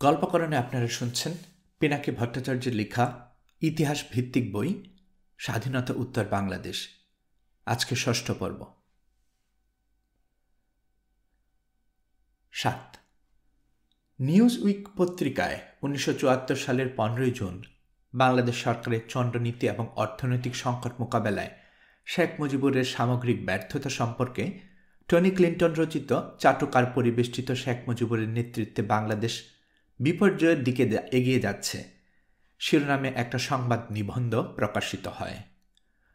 গল্পকরণে আপনারা শুনছেন পিনাকি ভট্টাচার্যের লেখা ইতিহাস ভিত্তিক বই স্বাধীনতা উত্তর বাংলাদেশ। আজকে ষষ্ঠ পর্ব। 7 নিউজ উইক পত্রিকায় 1974 সালের 15 জুন বাংলাদেশ সরকারের চন্দ্রনীতি এবং অর্থনৈতিক সংকট মোকাবেলায় শেখ মুজিবুরের সামগ্রিক ব্যর্থতা সম্পর্কে টনি ক্লিন্টন রচিত চাটুকার পরিবেষ্টিত শেখ মুজিবুরের নেতৃত্বে বাংলাদেশ বিপর্যয়ের দিকে এগিয়ে যাচ্ছে শিরোনামে একটা সংবাদ নিবন্ধ প্রকাশিত হয়।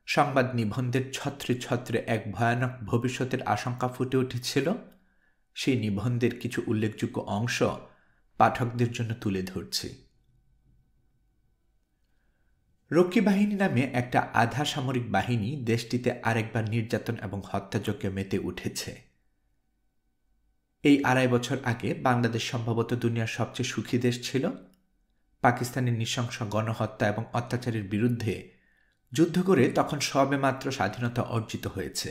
সংবাদ নিবন্ধের ছত্রে ছত্রে এক ভয়ানক ভবিষ্যতের আশঙ্কা ফুটে উঠেছিল। সেই নিবন্ধের কিছু উল্লেখযোগ্য অংশ পাঠকদের জন্য তুলে ধরছি। রক্ষী বাহিনী নামে একটা আধা সামরিক বাহিনী দেশটিতে আরেকবার নির্যাতন এবং হত্যাযজ্ঞে মেতে উঠেছে। এই 2.5 বছর আগে বাংলাদেশ সম্ভবত দুনিয়ার সবচেয়ে সুখী দেশ ছিল। পাকিস্তানের নৃশংস গণহত্যা এবং অত্যাচারের বিরুদ্ধে যুদ্ধ করে তখন সবেমাত্র স্বাধীনতা অর্জিত হয়েছে।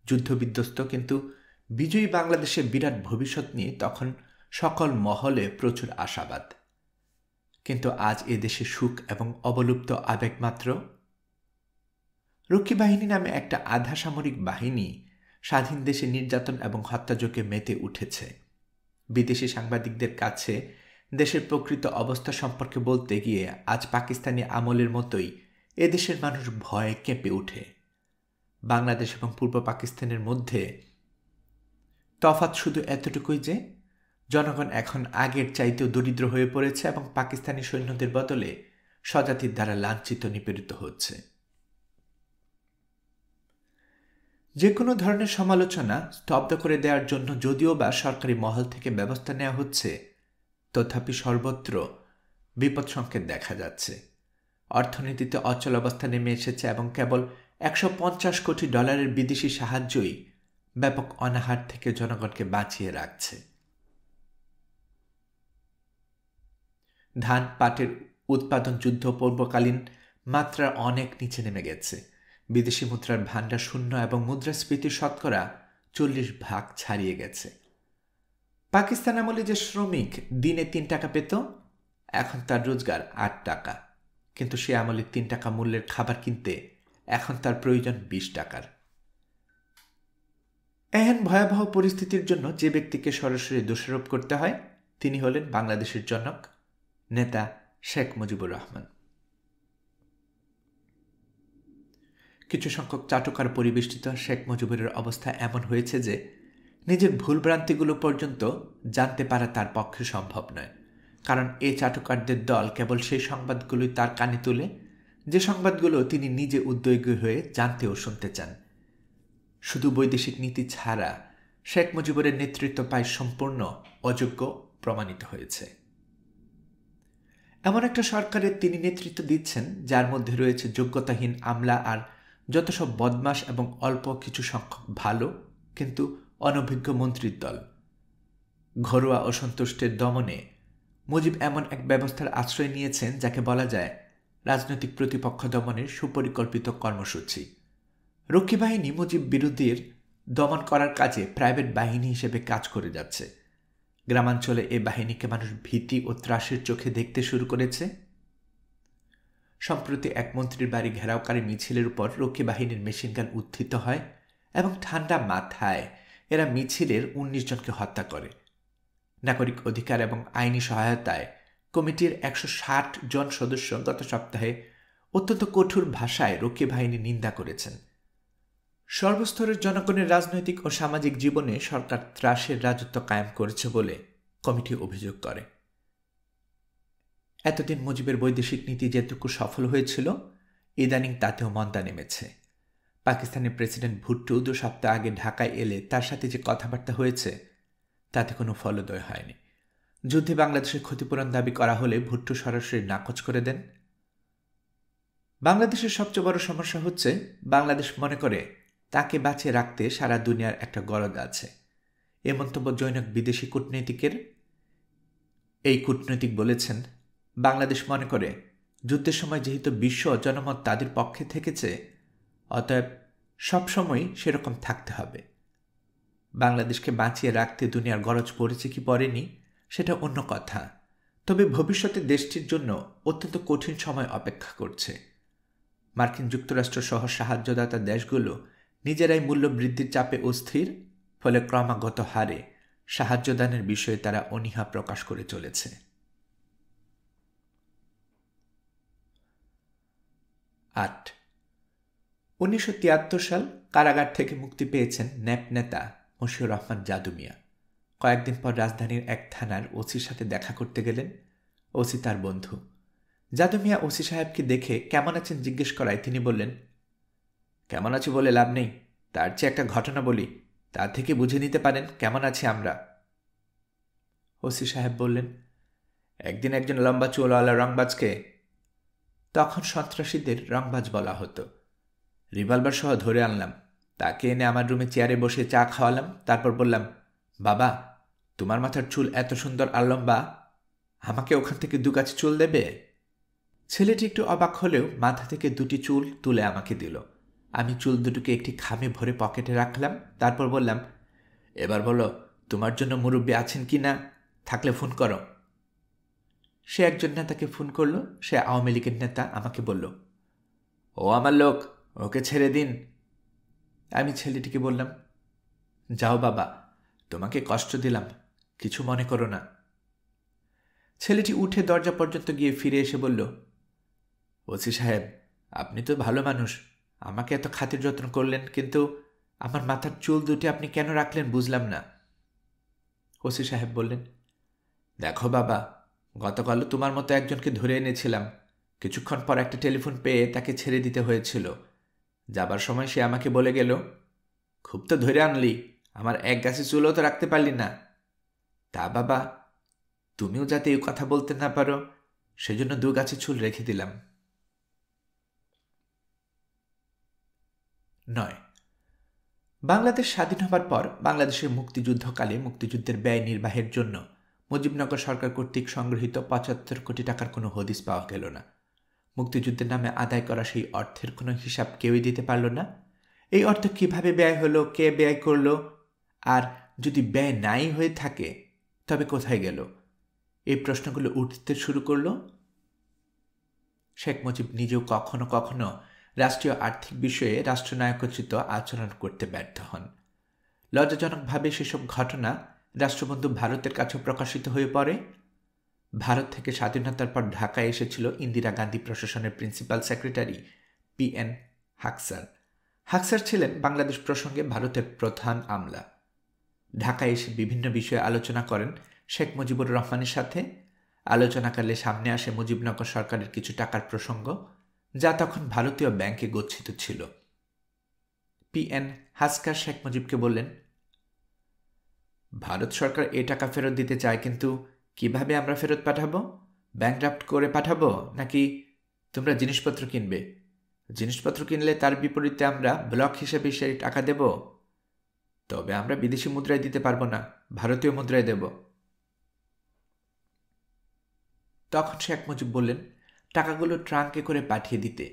যুদ্ধবিধ্বস্ত কিন্তু বিজয়ী বাংলাদেশের বিরাট ভবিষ্যৎ নিয়ে তখন সকল মহলে প্রচুর আশাবাদ। কিন্তু আজ এদেশে সুখ এবং অবলুপ্ত আবেগ মাত্র। রক্ষী বাহিনী নামে একটা আধা সামরিক বাহিনী স্বাধীন দেশে নির্যাতন এবং হত্যাযজ্ঞে মেতে উঠেছে। বিদেশি সাংবাদিকদের কাছে দেশের প্রকৃত অবস্থা সম্পর্কে বলতে গিয়ে আজ পাকিস্তানি আমলের মতোই এদেশের মানুষ ভয়ে কেঁপে ওঠে। বাংলাদেশ এবং পূর্ব পাকিস্তানের মধ্যে তফাৎ শুধু এতটুকুই যে জনগণ এখন আগের চাইতেও দরিদ্র হয়ে পড়েছে এবং পাকিস্তানি সৈন্যদের বদলে স্বজাতির দ্বারা লাঞ্ছিত নিপীড়িত হচ্ছে। যে কোনো ধরনের সমালোচনা স্তব্ধ করে দেওয়ার জন্য যদিও বা সরকারি মহল থেকে ব্যবস্থা নেওয়া হচ্ছে, তথাপি সর্বত্র বিপদ সংকেত দেখা যাচ্ছে। অর্থনীতিতে অচল অবস্থা নেমে এসেছে এবং কেবল $150 কোটি বিদেশি সাহায্যই ব্যাপক অনাহার থেকে জনগণকে বাঁচিয়ে রাখছে। ধান পাটের উৎপাদন যুদ্ধ পূর্বকালীন মাত্রার অনেক নিচে নেমে গেছে। বিদেশি মুদ্রার ভাণ্ডার শূন্য এবং মুদ্রাস্ফীতির শতকরা 40% ছাড়িয়ে গেছে। পাকিস্তান আমলে যে শ্রমিক দিনে 3 টাকা পেত, এখন তার রোজগার 8 টাকা, কিন্তু সে আমলে 3 টাকা মূল্যের খাবার কিনতে এখন তার প্রয়োজন 20 টাকার। এহেন ভয়াবহ পরিস্থিতির জন্য যে ব্যক্তিকে সরাসরি দোষারোপ করতে হয় তিনি হলেন বাংলাদেশের জনক নেতা শেখ মুজিবুর রহমান। কিছু সংখ্যক চাটুকার পরিবেষ্টিত শেখ মুজিবুরের অবস্থা এমন হয়েছে যে নিজের ভুলভ্রান্তিগুলো পর্যন্ত জানতে পারা তার পক্ষে সম্ভব নয়। কারণ এই চাটুকারদের দল কেবল সেই সংবাদগুলোই তার কানে তুলে যে সংবাদগুলো তিনি নিজে উদ্যোগী হয়ে জানতে ও শুনতে চান। শুধু বৈদেশিক নীতি ছাড়া শেখ মুজিবুরের নেতৃত্ব প্রায় সম্পূর্ণ অযোগ্য প্রমাণিত হয়েছে। এমন একটা সরকারের তিনি নেতৃত্ব দিচ্ছেন যার মধ্যে রয়েছে যোগ্যতাহীন আমলা আর যত সব বদমাশ এবং অল্প কিছু সংখ্যক ভালো কিন্তু অনভিজ্ঞ মন্ত্রীর দল। ঘরোয়া অসন্তুষ্টের দমনে মুজিব এমন এক ব্যবস্থার আশ্রয় নিয়েছেন যাকে বলা যায় রাজনৈতিক প্রতিপক্ষ দমনের সুপরিকল্পিত কর্মসূচি। রক্ষী বাহিনী মুজিব বিরোধীর দমন করার কাজে প্রাইভেট বাহিনী হিসেবে কাজ করে যাচ্ছে। গ্রামাঞ্চলে এই বাহিনীকে মানুষ ভীতি ও ত্রাসের চোখে দেখতে শুরু করেছে। সম্প্রতি এক মন্ত্রীর বাড়ি ঘেরাওকারী মিছিলের উপর রক্ষী বাহিনীর মেশিনগান উত্থিত হয় এবং ঠান্ডা মাথায় এরা মিছিলের 19 জনকে হত্যা করে। নাগরিক অধিকার এবং আইনি সহায়তায় কমিটির 160 জন সদস্য গত সপ্তাহে অত্যন্ত কঠোর ভাষায় রক্ষী বাহিনীর নিন্দা করেছেন। সর্বস্তরের জনগণের রাজনৈতিক ও সামাজিক জীবনে সরকার ত্রাসের রাজত্ব কায়েম করেছে বলে কমিটি অভিযোগ করে। এতদিন মুজিবের বৈদেশিক নীতি যেটুকু সফল হয়েছিল, ইদানিং তাতেও মন্দা নেমেছে। পাকিস্তানের প্রেসিডেন্ট ভুট্টো 2 সপ্তাহ আগে ঢাকায় এলে তার সাথে যে কথাবার্তা হয়েছে তাতে কোনো ফলোদয় হয়নি। যুদ্ধে বাংলাদেশের ক্ষতিপূরণ দাবি করা হলে ভুট্টো সরাসরি নাকচ করে দেন। বাংলাদেশের সবচেয়ে বড় সমস্যা হচ্ছে বাংলাদেশ মনে করে তাকে বাঁচিয়ে রাখতে সারা দুনিয়ার একটা গরজ আছে। এ মন্তব্য জনৈক বিদেশি কূটনীতিকের। এই কূটনীতিক বলেছেন, বাংলাদেশ মনে করে যুদ্ধের সময় যেহেতু বিশ্ব জনমত তাদের পক্ষে থেকেছে, অতএব সবসময় সেরকম থাকতে হবে। বাংলাদেশকে বাঁচিয়ে রাখতে দুনিয়ার গরজ পড়েছে কি পড়েনি সেটা অন্য কথা, তবে ভবিষ্যতে দেশটির জন্য অত্যন্ত কঠিন সময় অপেক্ষা করছে। মার্কিন যুক্তরাষ্ট্র সহ সাহায্যদাতা দেশগুলো নিজেরাই মূল্য বৃদ্ধির চাপে অস্থির, ফলে ক্রমাগত হারে সাহায্যদানের বিষয়ে তারা অনীহা প্রকাশ করে চলেছে। ৮ 1973 সাল কারাগার থেকে মুক্তি পেয়েছেন ন্যাপ নেতা মশিউর রহমান জাদু মিয়া। কয়েকদিন পর রাজধানীর এক থানার ওসির সাথে দেখা করতে গেলেন। ওসি তার বন্ধু। জাদু মিয়া ওসি সাহেবকে দেখে কেমন আছেন জিজ্ঞেস করায় তিনি বললেন, কেমন আছি বলে লাভ নেই, তার চেয়ে একটা ঘটনা বলি, তা থেকে বুঝে নিতে পারেন কেমন আছি আমরা। ওসি সাহেব বললেন, একদিন একজন লম্বা চুলওয়ালা রংবাজকে, তখন সন্ত্রাসীদের রংবাজ বলা হতো, রিভলভার সহ ধরে আনলাম। তাকে এনে আমার রুমে চেয়ারে বসে চা খাওয়ালাম। তারপর বললাম, বাবা, তোমার মাথার চুল এত সুন্দর আর লম্বা, আমাকে ওখান থেকে 2 গাছ চুল দেবে? ছেলেটি একটু অবাক হলেও মাথা থেকে 2টি চুল তুলে আমাকে দিল। আমি চুল দুটোকে একটি খামে ভরে পকেটে রাখলাম। তারপর বললাম, এবার বলো, তোমার জন্য মুরব্বী আছেন কি না? থাকলে ফোন করো। সে একজন নেতাকে ফোন করল। সে আওয়ামী লীগের নেতা। আমাকে বলল, ও আমার লোক, ওকে ছেড়ে দিন। আমি ছেলেটিকে বললাম, যাও বাবা, তোমাকে কষ্ট দিলাম, কিছু মনে করো না। ছেলেটি উঠে দরজা পর্যন্ত গিয়ে ফিরে এসে বলল, ওসি সাহেব, আপনি তো ভালো মানুষ, আমাকে এত খাতির যত্ন করলেন, কিন্তু আমার মাথার চুল দুটি আপনি কেন রাখলেন বুঝলাম না। ওসি সাহেব বললেন, দেখো বাবা, গতকালও তোমার মতো একজনকে ধরে এনেছিলাম। কিছুক্ষণ পর একটা টেলিফোন পেয়ে তাকে ছেড়ে দিতে হয়েছিল। যাবার সময় সে আমাকে বলে গেল, খুব তো ধরে আনলি, আমার এক গাছে চুলও তো রাখতে পারলি না। তা বাবা, তুমিও যাতে এই কথা বলতে না পারো, সেজন্য 2 গাছে চুল রেখে দিলাম। 9 বাংলাদেশ স্বাধীন হবার পর বাংলাদেশের মুক্তিযুদ্ধকালে মুক্তিযুদ্ধের ব্যয় নির্বাহের জন্য মুজিবনগর সরকার কর্তৃক সংগৃহীত 75 কোটি টাকার কোনো হদিস পাওয়া গেল না। মুক্তিযুদ্ধের নামে আদায় করা সেই অর্থের কোনো হিসাব কেউই দিতে পারল না। এই অর্থ কিভাবে ব্যয় হলো, কে ব্যয় করল, আর যদি ব্যয় নাই হয়ে থাকে তবে কোথায় গেল, এই প্রশ্নগুলো উঠতে শুরু করল। শেখ মুজিব নিজেও কখনো কখনো রাষ্ট্রীয় আর্থিক বিষয়ে রাষ্ট্রনায়কোচিত আচরণ করতে ব্যর্থ হন। লজ্জাজনকভাবে সেসব ঘটনা রাষ্ট্রবন্ধু ভারতের কাছে প্রকাশিত হয়ে পড়ে। ভারত থেকে স্বাধীনতার পর ঢাকায় এসেছিল ইন্দিরা গান্ধী প্রশাসনের প্রিন্সিপাল সেক্রেটারি PN হাকসার। হাকসার ছিলেন বাংলাদেশ প্রসঙ্গে ভারতের প্রধান আমলা। ঢাকায় এসে বিভিন্ন বিষয়ে আলোচনা করেন শেখ মুজিবুর রহমানের সাথে। আলোচনাকালে সামনে আসে মুজিবনগর সরকারের কিছু টাকার প্রসঙ্গ, যা তখন ভারতীয় ব্যাংকে গচ্ছিত ছিল। PN হাসকার শেখ মুজিবকে বললেন, ভারত সরকার এই টাকা ফেরত দিতে চায়, কিন্তু কিভাবে আমরা ফেরত পাঠাবো? ব্যাংকড্রাফট করে পাঠাবো, নাকি তোমরা জিনিসপত্র কিনবে? জিনিসপত্র কিনলে তার বিপরীতে আমরা ব্লক হিসেবে সেই টাকা দেব। তবে আমরা বিদেশি মুদ্রায় দিতে পারবো না, ভারতীয় মুদ্রায় দেব। তখন শেখ মুজিব বললেন, টাকাগুলো ট্রাঙ্কে করে পাঠিয়ে দিতে।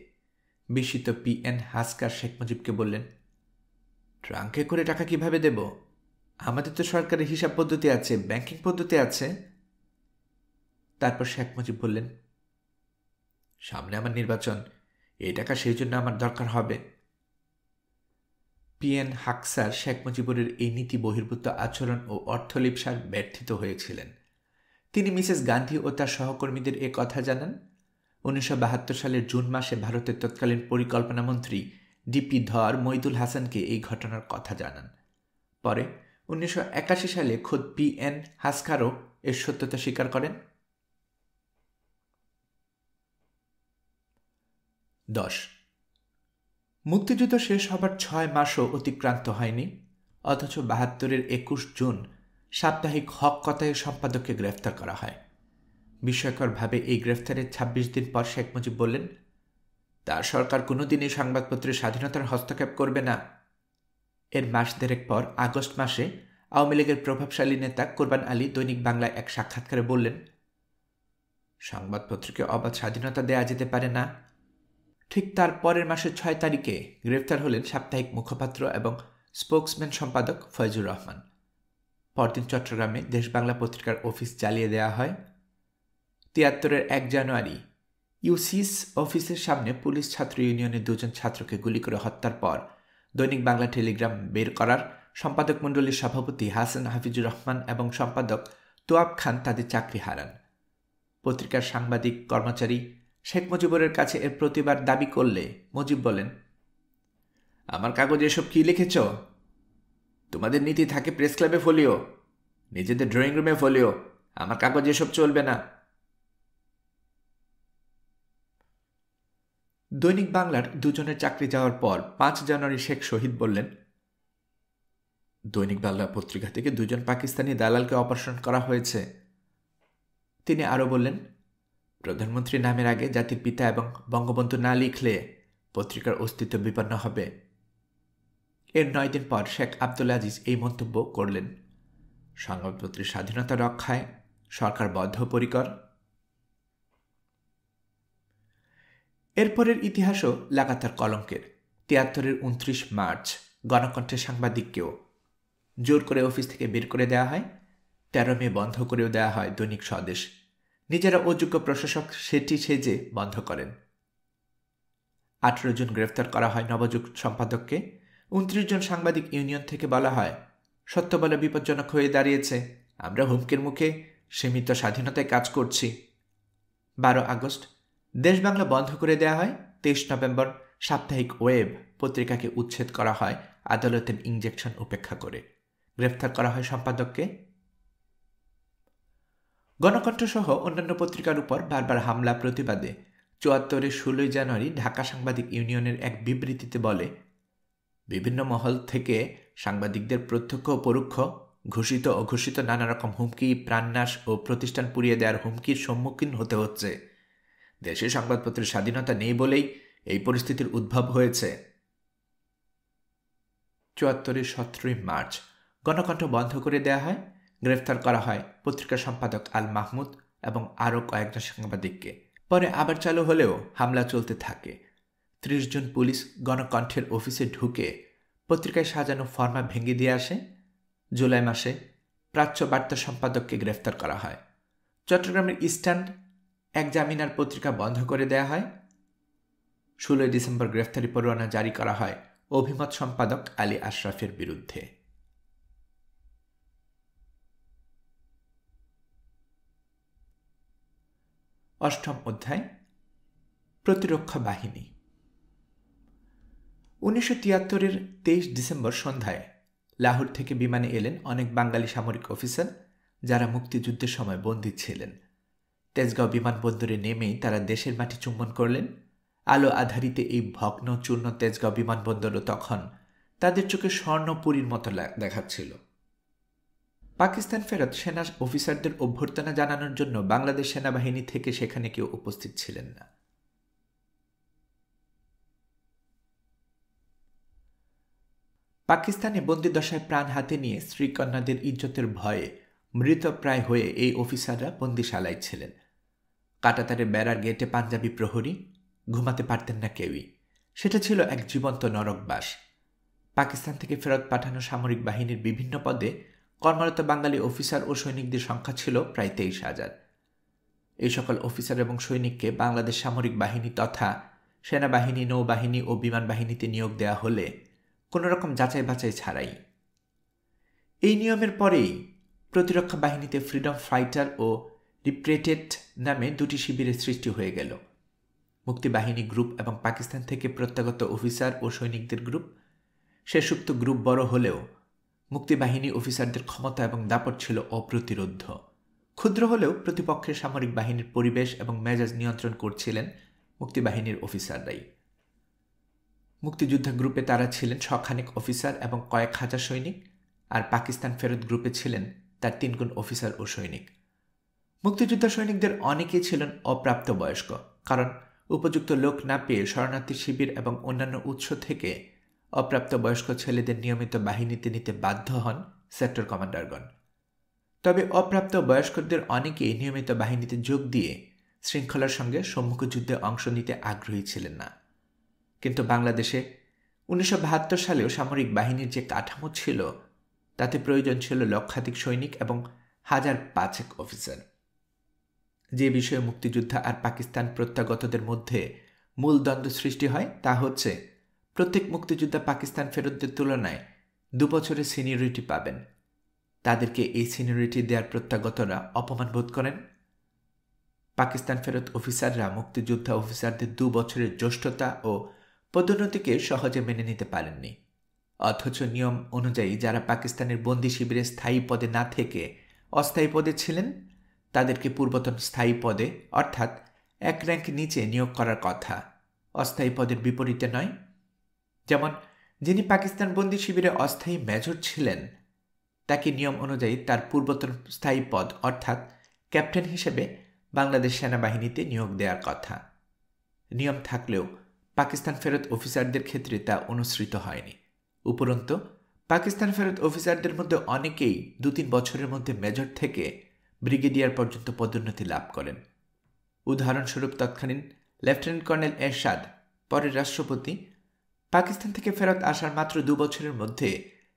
বিস্মিত PN হাসকার শেখ মুজিবকে বললেন, ট্রাঙ্কে করে টাকা কিভাবে দেব? আমাদের তো সরকারি হিসাব পদ্ধতি আছে, ব্যাংকিং পদ্ধতি আছে। তারপর শেখ মুজিব বললেন, সামনে আমার নির্বাচন, এই টাকা সেই জন্য আমার দরকার হবে। PN হাকসার শেখ মুজিবুরের এই নীতি বহির্ভূত আচরণ ও অর্থলিপ্সার ব্যর্থিত হয়েছিলেন। তিনি মিসেস গান্ধী ও তার সহকর্মীদের এ কথা জানান। 1972 সালের জুন মাসে ভারতের তৎকালীন পরিকল্পনা মন্ত্রী DP ধর মইদুল হাসানকে এই ঘটনার কথা জানান। পরে 1981 সালে খোদ PN হাসকারও এর সত্যতা স্বীকার করেন। 10 মুক্তিযুদ্ধ শেষ হবার 6 মাসও অতিক্রান্ত হয়নি, অথচ 72-এর 21 জুন সাপ্তাহিক হক কথায় সম্পাদককে গ্রেফতার করা হয়। বিস্ময়করভাবে এই গ্রেফতারের 26 দিন পর শেখ মুজিব বললেন, তার সরকার কোনোদিনই সংবাদপত্রের স্বাধীনতার হস্তক্ষেপ করবে না। এর মাস দেড়েক পর আগস্ট মাসে আওয়ামী লীগের প্রভাবশালী নেতা কোরবান আলী দৈনিক বাংলায় এক সাক্ষাৎকারে বললেন, সংবাদপত্রকে অবাধ স্বাধীনতা দেয়া যেতে পারে না। ঠিক তার পরের মাসের 6 তারিখে গ্রেফতার হলেন সাপ্তাহিক মুখপাত্র এবং স্পোকসম্যান সম্পাদক ফয়জুর রহমান। পরদিন চট্টগ্রামে দেশ বাংলা পত্রিকার অফিস জ্বালিয়ে দেওয়া হয়। ৭৩-এর ১ জানুয়ারি ইউসিস অফিসের সামনে পুলিশ ছাত্র ইউনিয়নের ২ জন ছাত্রকে গুলি করে হত্যার পর দৈনিক বাংলা টেলিগ্রাম বের করার সম্পাদক মণ্ডলীর সভাপতি হাসান হাফিজুর রহমান এবং সম্পাদক তোয়াব খান তাদের চাকরি হারান। পত্রিকার সাংবাদিক কর্মচারী শেখ মুজিবুরের কাছে এর প্রতিবাদ দাবি করলে মুজিব বলেন, আমার কাগজে এসব কি লিখেছ? তোমাদের নীতি থাকে প্রেস ক্লাবে ফলিও, নিজেদের ড্রয়িং রুমে ফলিও, আমার কাগজে এসব চলবে না। দৈনিক বাংলার ২ জনের চাকরি যাওয়ার পর ৫ জানুয়ারি শেখ শহীদ বললেন, দৈনিক বাংলা পত্রিকা থেকে ২ জন পাকিস্তানি দালালকে অপসারণ করা হয়েছে। তিনি আরও বললেন, প্রধানমন্ত্রী নামের আগে জাতির পিতা এবং বঙ্গবন্ধু না লিখলে পত্রিকার অস্তিত্ব বিপন্ন হবে। এর ৯ দিন পর শেখ আব্দুল আজিজ এই মন্তব্য করলেন, সংবাদপত্রের স্বাধীনতা রক্ষায় সরকার বদ্ধপরিকর। এরপরের ইতিহাসও লাগাতার কলঙ্কের। ৭৩-এর ২৯ মার্চ গণকণ্ঠের সাংবাদিককেও জোর করে অফিস থেকে বের করে দেওয়া হয়। ১৩ মে বন্ধ করেও দেওয়া হয় দৈনিক স্বদেশ। নিজেরা অযোগ্য প্রশাসক সেটি সেজে বন্ধ করেন। ১৮ জন গ্রেফতার করা হয় নবযুগ সম্পাদককে। ২৯ জন সাংবাদিক ইউনিয়ন থেকে বলা হয়, সত্য বলা বিপজ্জনক হয়ে দাঁড়িয়েছে, আমরা হুমকির মুখে সীমিত স্বাধীনতায় কাজ করছি। ১২ আগস্ট দেশ বাংলা বন্ধ করে দেওয়া হয়। ২৩ নভেম্বর সাপ্তাহিক ওয়েব পত্রিকাকে উচ্ছেদ করা হয় আদালতের ইনজেকশন উপেক্ষা করে। গ্রেফতার করা হয় সম্পাদককে। গণকণ্ঠ সহ অন্যান্য পত্রিকার উপর বারবার হামলা প্রতিবাদে ৭৪-এর ১৬ জানুয়ারি ঢাকা সাংবাদিক ইউনিয়নের এক বিবৃতিতে বলে, বিভিন্ন মহল থেকে সাংবাদিকদের প্রত্যক্ষ ও পরোক্ষ ঘোষিত অঘোষিত নানা রকম হুমকি, প্রাণনাশ ও প্রতিষ্ঠান পুড়িয়ে দেওয়ার হুমকির সম্মুখীন হতে হচ্ছে। দেশে সংবাদপত্রের স্বাধীনতা নেই বলেই এই পরিস্থিতির উদ্ভব হয়েছে। ৭৪-এর ১৭ মার্চ গণকণ্ঠ বন্ধ করে দেওয়া হয়। গ্রেফতার করা হয় পত্রিকার সম্পাদক আল মাহমুদ এবং আরও কয়েকজন সাংবাদিককে। পরে আবার চালু হলেও হামলা চলতে থাকে। ৩০ জন পুলিশ গণকণ্ঠের অফিসে ঢুকে পত্রিকায় সাজানো ফরমা ভেঙে দিয়ে আসে। জুলাই মাসে প্রাচ্য বার্তা সম্পাদককে গ্রেফতার করা হয়। চট্টগ্রামের ইস্টার্ন এক্সামিনার পত্রিকা বন্ধ করে দেওয়া হয়। ১৬ ডিসেম্বর গ্রেফতারি পরোয়ানা জারি করা হয় অভিমত সম্পাদক আলী আশরাফের বিরুদ্ধে। অষ্টম অধ্যায়, প্রতিরক্ষা বাহিনী। ১৯৭৩-এর ২৩ ডিসেম্বর সন্ধ্যায় লাহোর থেকে বিমানে এলেন অনেক বাঙালি সামরিক অফিসার, যারা মুক্তিযুদ্ধের সময় বন্দী ছিলেন। তেজগাঁও বিমানবন্দরে নেমেই তারা দেশের মাটি চুম্বন করলেন। আলো আধারিতে এই ভগ্ন চূর্ণ তেজগাঁও বিমানবন্দরও তখন তাদের চোখে স্বর্ণপুরীর মতো দেখাচ্ছিল। পাকিস্তান ফেরত সেনা অফিসারদের অভ্যর্থনা জানানোর জন্য বাংলাদেশ সেনাবাহিনী থেকে সেখানে কেউ উপস্থিত ছিলেন না। পাকিস্তানে বন্দিদশায় প্রাণ হাতে নিয়ে স্ত্রীকন্যাদের ইজ্জতের ভয়ে মৃতপ্রায় হয়ে এই অফিসাররা বন্দিশালায় ছিলেন। কাঁটাতারে বেড়ার গেটে পাঞ্জাবি প্রহরী, ঘুমাতে পারতেন না কেউই। সেটা ছিল এক জীবন্ত নরকবাস। পাকিস্তান থেকে ফেরত পাঠানো সামরিক বাহিনীর বিভিন্ন পদে কর্মরত বাঙালি অফিসার ও সৈনিকদের সংখ্যা ছিল প্রায় ২৩,০০০। এই সকল অফিসার এবং সৈনিককে বাংলাদেশ সামরিক বাহিনী তথা সেনাবাহিনী, নৌবাহিনী ও বিমান বাহিনীতে নিয়োগ দেওয়া হলে কোনো রকম যাচাই বাছাই ছাড়াই। এই নিয়মের পরেই প্রতিরক্ষা বাহিনীতে ফ্রিডম ফাইটার ও রিপ্রেটেড নামে ২টি শিবিরের সৃষ্টি হয়ে গেল। মুক্তিবাহিনী গ্রুপ এবং পাকিস্তান থেকে প্রত্যাগত অফিসার ও সৈনিকদের গ্রুপ। শেষোক্ত গ্রুপ বড় হলেও মুক্তিবাহিনী অফিসারদের ক্ষমতা এবং দাপট ছিল অপ্রতিরোধ্য। ক্ষুদ্র হলেও প্রতিপক্ষের সামরিক বাহিনীর পরিবেশ এবং মেজাজ নিয়ন্ত্রণ করছিলেন মুক্তিবাহিনীর অফিসাররাই। মুক্তিযোদ্ধা গ্রুপে তারা ছিলেন শখানেক অফিসার এবং কয়েক হাজার সৈনিক, আর পাকিস্তান ফেরত গ্রুপে ছিলেন তার ৩ গুণ অফিসার ও সৈনিক। মুক্তিযোদ্ধা সৈনিকদের অনেকেই ছিলেন অপ্রাপ্তবয়স্ক, কারণ উপযুক্ত লোক না পেয়ে শরণার্থী শিবির এবং অন্যান্য উৎস থেকে অপ্রাপ্তবয়স্ক ছেলেদের নিয়মিত বাহিনীতে নিতে বাধ্য হন সেক্টর কমান্ডারগণ। তবে অপ্রাপ্ত বয়স্কদের অনেকেই নিয়মিত বাহিনীতে যোগ দিয়ে শৃঙ্খলার সঙ্গে সম্মুখ যুদ্ধে অংশ নিতে আগ্রহী ছিলেন না। কিন্তু বাংলাদেশে ১৯৭২ সালেও সামরিক বাহিনীর যে কাঠামো ছিল তাতে প্রয়োজন ছিল লক্ষাধিক সৈনিক এবং 5,000 অফিসার। যে বিষয়ে মুক্তিযোদ্ধা আর পাকিস্তান প্রত্যাগতদের মধ্যে মূল দ্বন্দ্ব সৃষ্টি হয় তা হচ্ছে প্রত্যেক মুক্তিযোদ্ধা পাকিস্তান ফেরতদের তুলনায় 2 বছরের সিনিয়রিটি পাবেন। তাদেরকে এই সিনিয়রিটি দেওয়ার প্রত্যাগতরা অপমান বোধ করেন। পাকিস্তান ফেরত অফিসাররা মুক্তিযোদ্ধা অফিসারদের 2 বছরের জ্যেষ্ঠতা ও পদোন্নতিকে সহজে মেনে নিতে পারেননি। অথচ নিয়ম অনুযায়ী যারা পাকিস্তানের বন্দি শিবিরে স্থায়ী পদে না থেকে অস্থায়ী পদে ছিলেন তাদেরকে পূর্বতন স্থায়ী পদে অর্থাৎ 1 র্যাঙ্ক নিচে নিয়োগ করার কথা, অস্থায়ী পদের বিপরীতে নয়। যেমন যিনি পাকিস্তান বন্দি শিবিরে অস্থায়ী মেজর ছিলেন তাকে নিয়ম অনুযায়ী তার পূর্বতন স্থায়ী পদ অর্থাৎ ক্যাপ্টেন হিসেবে বাংলাদেশ সেনাবাহিনীতে নিয়োগ দেওয়ার কথা। নিয়ম থাকলেও পাকিস্তান ফেরত অফিসারদের ক্ষেত্রে তা অনুসৃত হয়নি। উপরন্তু পাকিস্তান ফেরত অফিসারদের মধ্যে অনেকেই 2-3 বছরের মধ্যে মেজর থেকে ব্রিগেডিয়ার পর্যন্ত পদোন্নতি লাভ করেন। উদাহরণস্বরূপ তৎকালীন লেফটেন্যান্ট কর্নেল এরশাদ, পরের রাষ্ট্রপতি, পাকিস্তান থেকে ফেরত আসার মাত্র 2 বছরের মধ্যে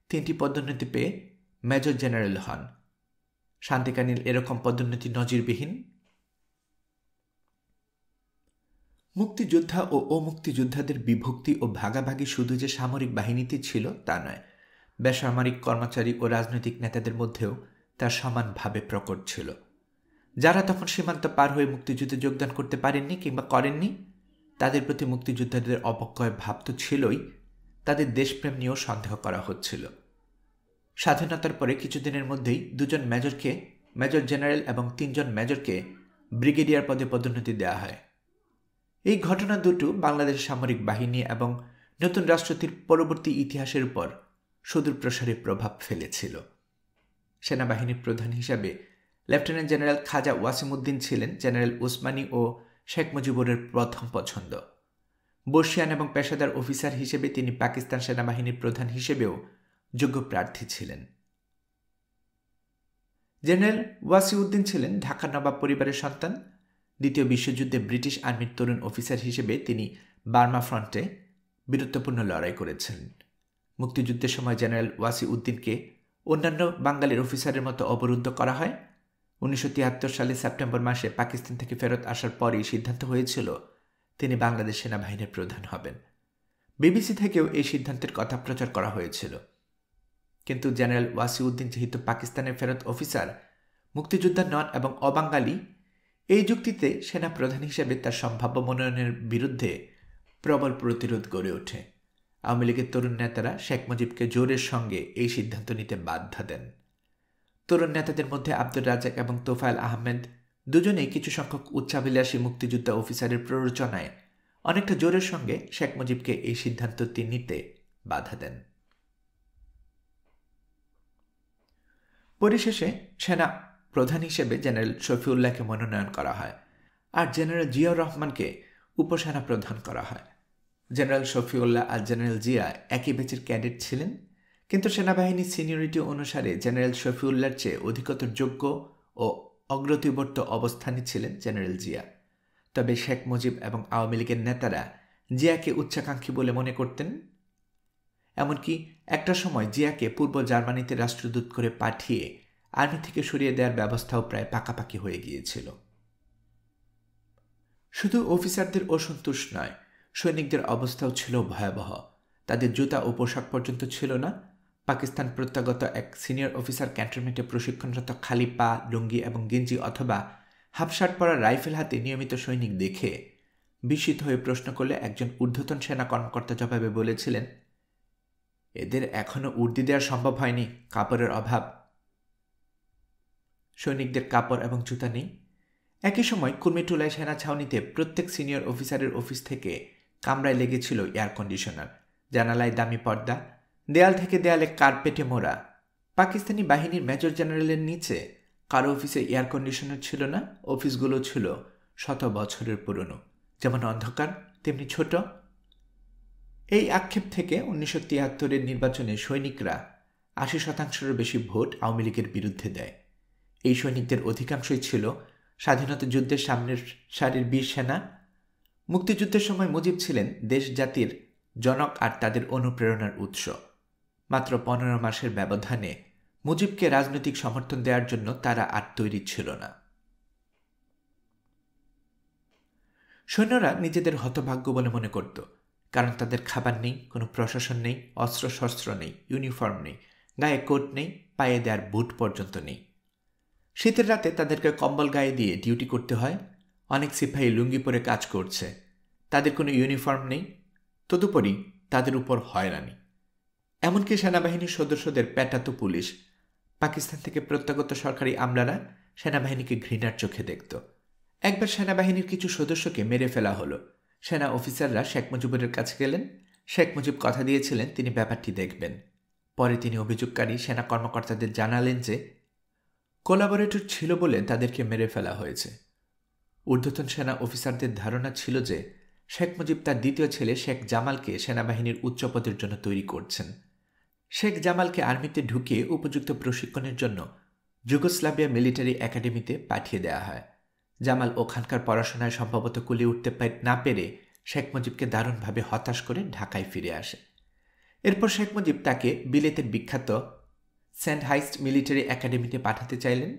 3টি পদোন্নতি পেয়ে মেজর জেনারেল হন। শান্তিকালীন এরকম পদোন্নতি নজিরবিহীন। মুক্তিযোদ্ধা ও অমুক্তিযোদ্ধাদের বিভক্তি ও ভাগাভাগি শুধু যে সামরিক বাহিনীতে ছিল তা নয়, বেসামরিক কর্মচারী ও রাজনৈতিক নেতাদের মধ্যেও তা সমানভাবে প্রকট ছিল। যারা তখন সীমান্ত পার হয়ে মুক্তিযুদ্ধে যোগদান করতে পারেননি কিংবা করেননি তাদের প্রতি মুক্তিযোদ্ধাদের অবক্ষয় ভাব তো ছিলই, তাদের দেশপ্রেম নিয়েও সন্দেহ করা হচ্ছিল। স্বাধীনতার পরে কিছুদিনের মধ্যেই 2 জন মেজরকে মেজর জেনারেল এবং 3 জন মেজরকে ব্রিগেডিয়ার পদে পদোন্নতি দেওয়া হয়। এই ঘটনা দুটো বাংলাদেশ সামরিক বাহিনী এবং নতুন রাষ্ট্রটির পরবর্তী ইতিহাসের উপর সুদূরপ্রসারী প্রভাব ফেলেছিল। সেনাবাহিনীর প্রধান হিসাবে লেফটেন্যান্ট জেনারেল খাজা ওয়াসিমউদ্দিন ছিলেন জেনারেল ওসমানী ও শেখ মুজিবুরের প্রথম পছন্দ। বর্ষিয়ান এবং পেশাদার অফিসার হিসেবে তিনি পাকিস্তান সেনাবাহিনীর প্রধান হিসেবেও যোগ্য প্রার্থী ছিলেন। জেনারেল ওয়াসিউদ্দিন ছিলেন ঢাকা নবাব পরিবারের সন্তান। দ্বিতীয় বিশ্বযুদ্ধে ব্রিটিশ আর্মির তরুণ অফিসার হিসেবে তিনি বার্মা ফ্রন্টে বীরত্বপূর্ণ লড়াই করেছিলেন। মুক্তিযুদ্ধের সময় জেনারেল ওয়াসিউদ্দিনকে অন্যান্য বাঙালির অফিসারের মতো অবরুদ্ধ করা হয়। 1973 সালে সেপ্টেম্বর মাসে পাকিস্তান থেকে ফেরত আসার পরই সিদ্ধান্ত হয়েছিল তিনি বাংলাদেশ সেনাবাহিনীর প্রধান হবেন। বিবিসি থেকেও এই সিদ্ধান্তের কথা প্রচার করা হয়েছিল। কিন্তু জেনারেল ওয়াসিউদ্দিন যেহেতু পাকিস্তানের ফেরত অফিসার, মুক্তিযোদ্ধা নন এবং অবাঙালি, এই যুক্তিতে সেনা প্রধান হিসেবে তার সম্ভাব্য মনোনয়নের বিরুদ্ধে প্রবল প্রতিরোধ গড়ে ওঠে। আওয়ামী লীগের তরুণ নেতারা শেখ মুজিবকে জোরের সঙ্গে এই সিদ্ধান্ত নিতে বাধ্য দেন। তরুণ নেতাদের মধ্যে আব্দুর রাজ্জাক এবং তোফায়েল আহমেদ দুজনেই কিছু সংখ্যক উচ্চাভিলাষী মুক্তিযোদ্ধা অফিসারের প্ররোচনায় অনেকটা জোরের সঙ্গে শেখ মুজিবকে এই সিদ্ধান্তটি নিতে বাধা দেন। পরিশেষে সেনা প্রধান হিসেবে জেনারেল শফিউল্লাহকে মনোনয়ন করা হয় আর জেনারেল জিয়াউর রহমানকে উপসেনা প্রধান করা হয়। জেনারেল শফিউল্লাহ আর জেনারেল জিয়া একই ব্যাচের ক্যাডেট ছিলেন, কিন্তু সেনাবাহিনীর সিনিয়রিটি অনুসারে জেনারেল শফিউল্লাহর চেয়ে অধিকতর যোগ্য ও অগ্রতিবর্ত অবস্থানে ছিলেন জেনারেল জিয়া। তবে শেখ মুজিব এবং আওয়ামী লীগের নেতারা জিয়াকে উচ্চাকাঙ্ক্ষী বলে মনে করতেন। এমনকি একটা সময় জিয়াকে পূর্ব জার্মানিতে রাষ্ট্রদূত করে পাঠিয়ে আর্মি থেকে সরিয়ে দেওয়ার ব্যবস্থাও প্রায় পাকাপাকি হয়ে গিয়েছিল। শুধু অফিসারদের অসন্তোষ নয়, সৈনিকদের অবস্থাও ছিল ভয়াবহ। তাদের জুতা ও পোশাক পর্যন্ত ছিল না। পাকিস্তান প্রত্যাগত এক সিনিয়র অফিসার ক্যান্টনমেন্টে প্রশিক্ষণরত খালি পা, লুঙ্গি এবং গেঞ্জি অথবা হাফশার্ট পরা রাইফেল হাতে নিয়মিত সৈনিক দেখে বিস্মিত হয়ে প্রশ্ন করলে একজন ঊর্ধ্বতন সেনা কর্মকর্তা জবাবে বলেছিলেন, এদের এখনো উর্দি দেওয়া সম্ভব হয়নি, কাপড়ের অভাব। সৈনিকদের কাপড় এবং জুতা নেই। একই সময় কুর্মিটোলায় সেনা ছাউনিতে প্রত্যেক সিনিয়র অফিসারের অফিস থেকে কামরায় লেগেছিল এয়ার কন্ডিশনার, জানালায় দামি পর্দা, দেয়াল থেকে দেয়ালে কার্পেটে মোড়া। পাকিস্তানি বাহিনীর মেজর জেনারেলের নিচে কারো অফিসে এয়ার কন্ডিশনার ছিল না। অফিসগুলো ছিল 100 বছরের পুরনো, যেমন অন্ধকার তেমনি ছোট। এই আক্ষেপ থেকে 1973-এর নির্বাচনে সৈনিকরা 80%-এরও বেশি ভোট আওয়ামী লীগের বিরুদ্ধে দেয়। এই সৈনিকদের অধিকাংশই ছিল স্বাধীনতা যুদ্ধের সামনের সারির বীর সেনা। মুক্তিযুদ্ধের সময় মুজিব ছিলেন দেশ জাতির জনক আর তাদের অনুপ্রেরণার উৎস। মাত্র 15 মাসের ব্যবধানে মুজিবকে রাজনৈতিক সমর্থন দেওয়ার জন্য তারা আর তৈরি ছিল না। সৈন্যরা নিজেদের হতভাগ্য বলে মনে করত, কারণ তাদের খাবার নেই, কোনো প্রশাসন নেই, অস্ত্রশস্ত্র নেই, ইউনিফর্ম নেই, গায়ে কোট নেই, পায়ে দেওয়ার বুট পর্যন্ত নেই। শীতের রাতে তাদেরকে কম্বল গায়ে দিয়ে ডিউটি করতে হয়। অনেক সিপাহী লুঙ্গি পরে কাজ করছে, তাদের কোনো ইউনিফর্ম নেই। তদুপরি তাদের উপর হয়রানি। এমনকি সেনাবাহিনীর সদস্যদের পেটাতো পুলিশ। পাকিস্তান থেকে প্রত্যাগত সরকারি আমলারা সেনাবাহিনীকে ঘৃণার চোখে দেখত। একবার সেনাবাহিনীর কিছু সদস্যকে মেরে ফেলা হলো। সেনা অফিসাররা শেখ মুজিবের কাছে গেলেন। শেখ মুজিব কথা দিয়েছিলেন তিনি ব্যাপারটি দেখবেন। পরে তিনি অভিযোগকারী সেনা কর্মকর্তাদের জানালেন যে কোলাবরেটর ছিল বলে তাদেরকে মেরে ফেলা হয়েছে। ঊর্ধ্বতন সেনা অফিসারদের ধারণা ছিল যে শেখ মুজিব তার দ্বিতীয় ছেলে শেখ জামালকে সেনাবাহিনীর উচ্চপদের জন্য তৈরি করছেন। শেখ জামালকে আর্মিতে ঢুকিয়ে উপযুক্ত প্রশিক্ষণের জন্য যুগোস্লাভিয়া মিলিটারি একাডেমিতে পাঠিয়ে দেওয়া হয়। জামাল ওখানকার পড়াশোনায় সম্ভবত কুলিয়ে উঠতে না পেরে শেখ মুজিবকে দারুণভাবে হতাশ করে ঢাকায় ফিরে আসে। এরপর শেখ মুজিব তাকে বিলেতের বিখ্যাত সেন্ট হাইস্ট মিলিটারি একাডেমিতে পাঠাতে চাইলেন।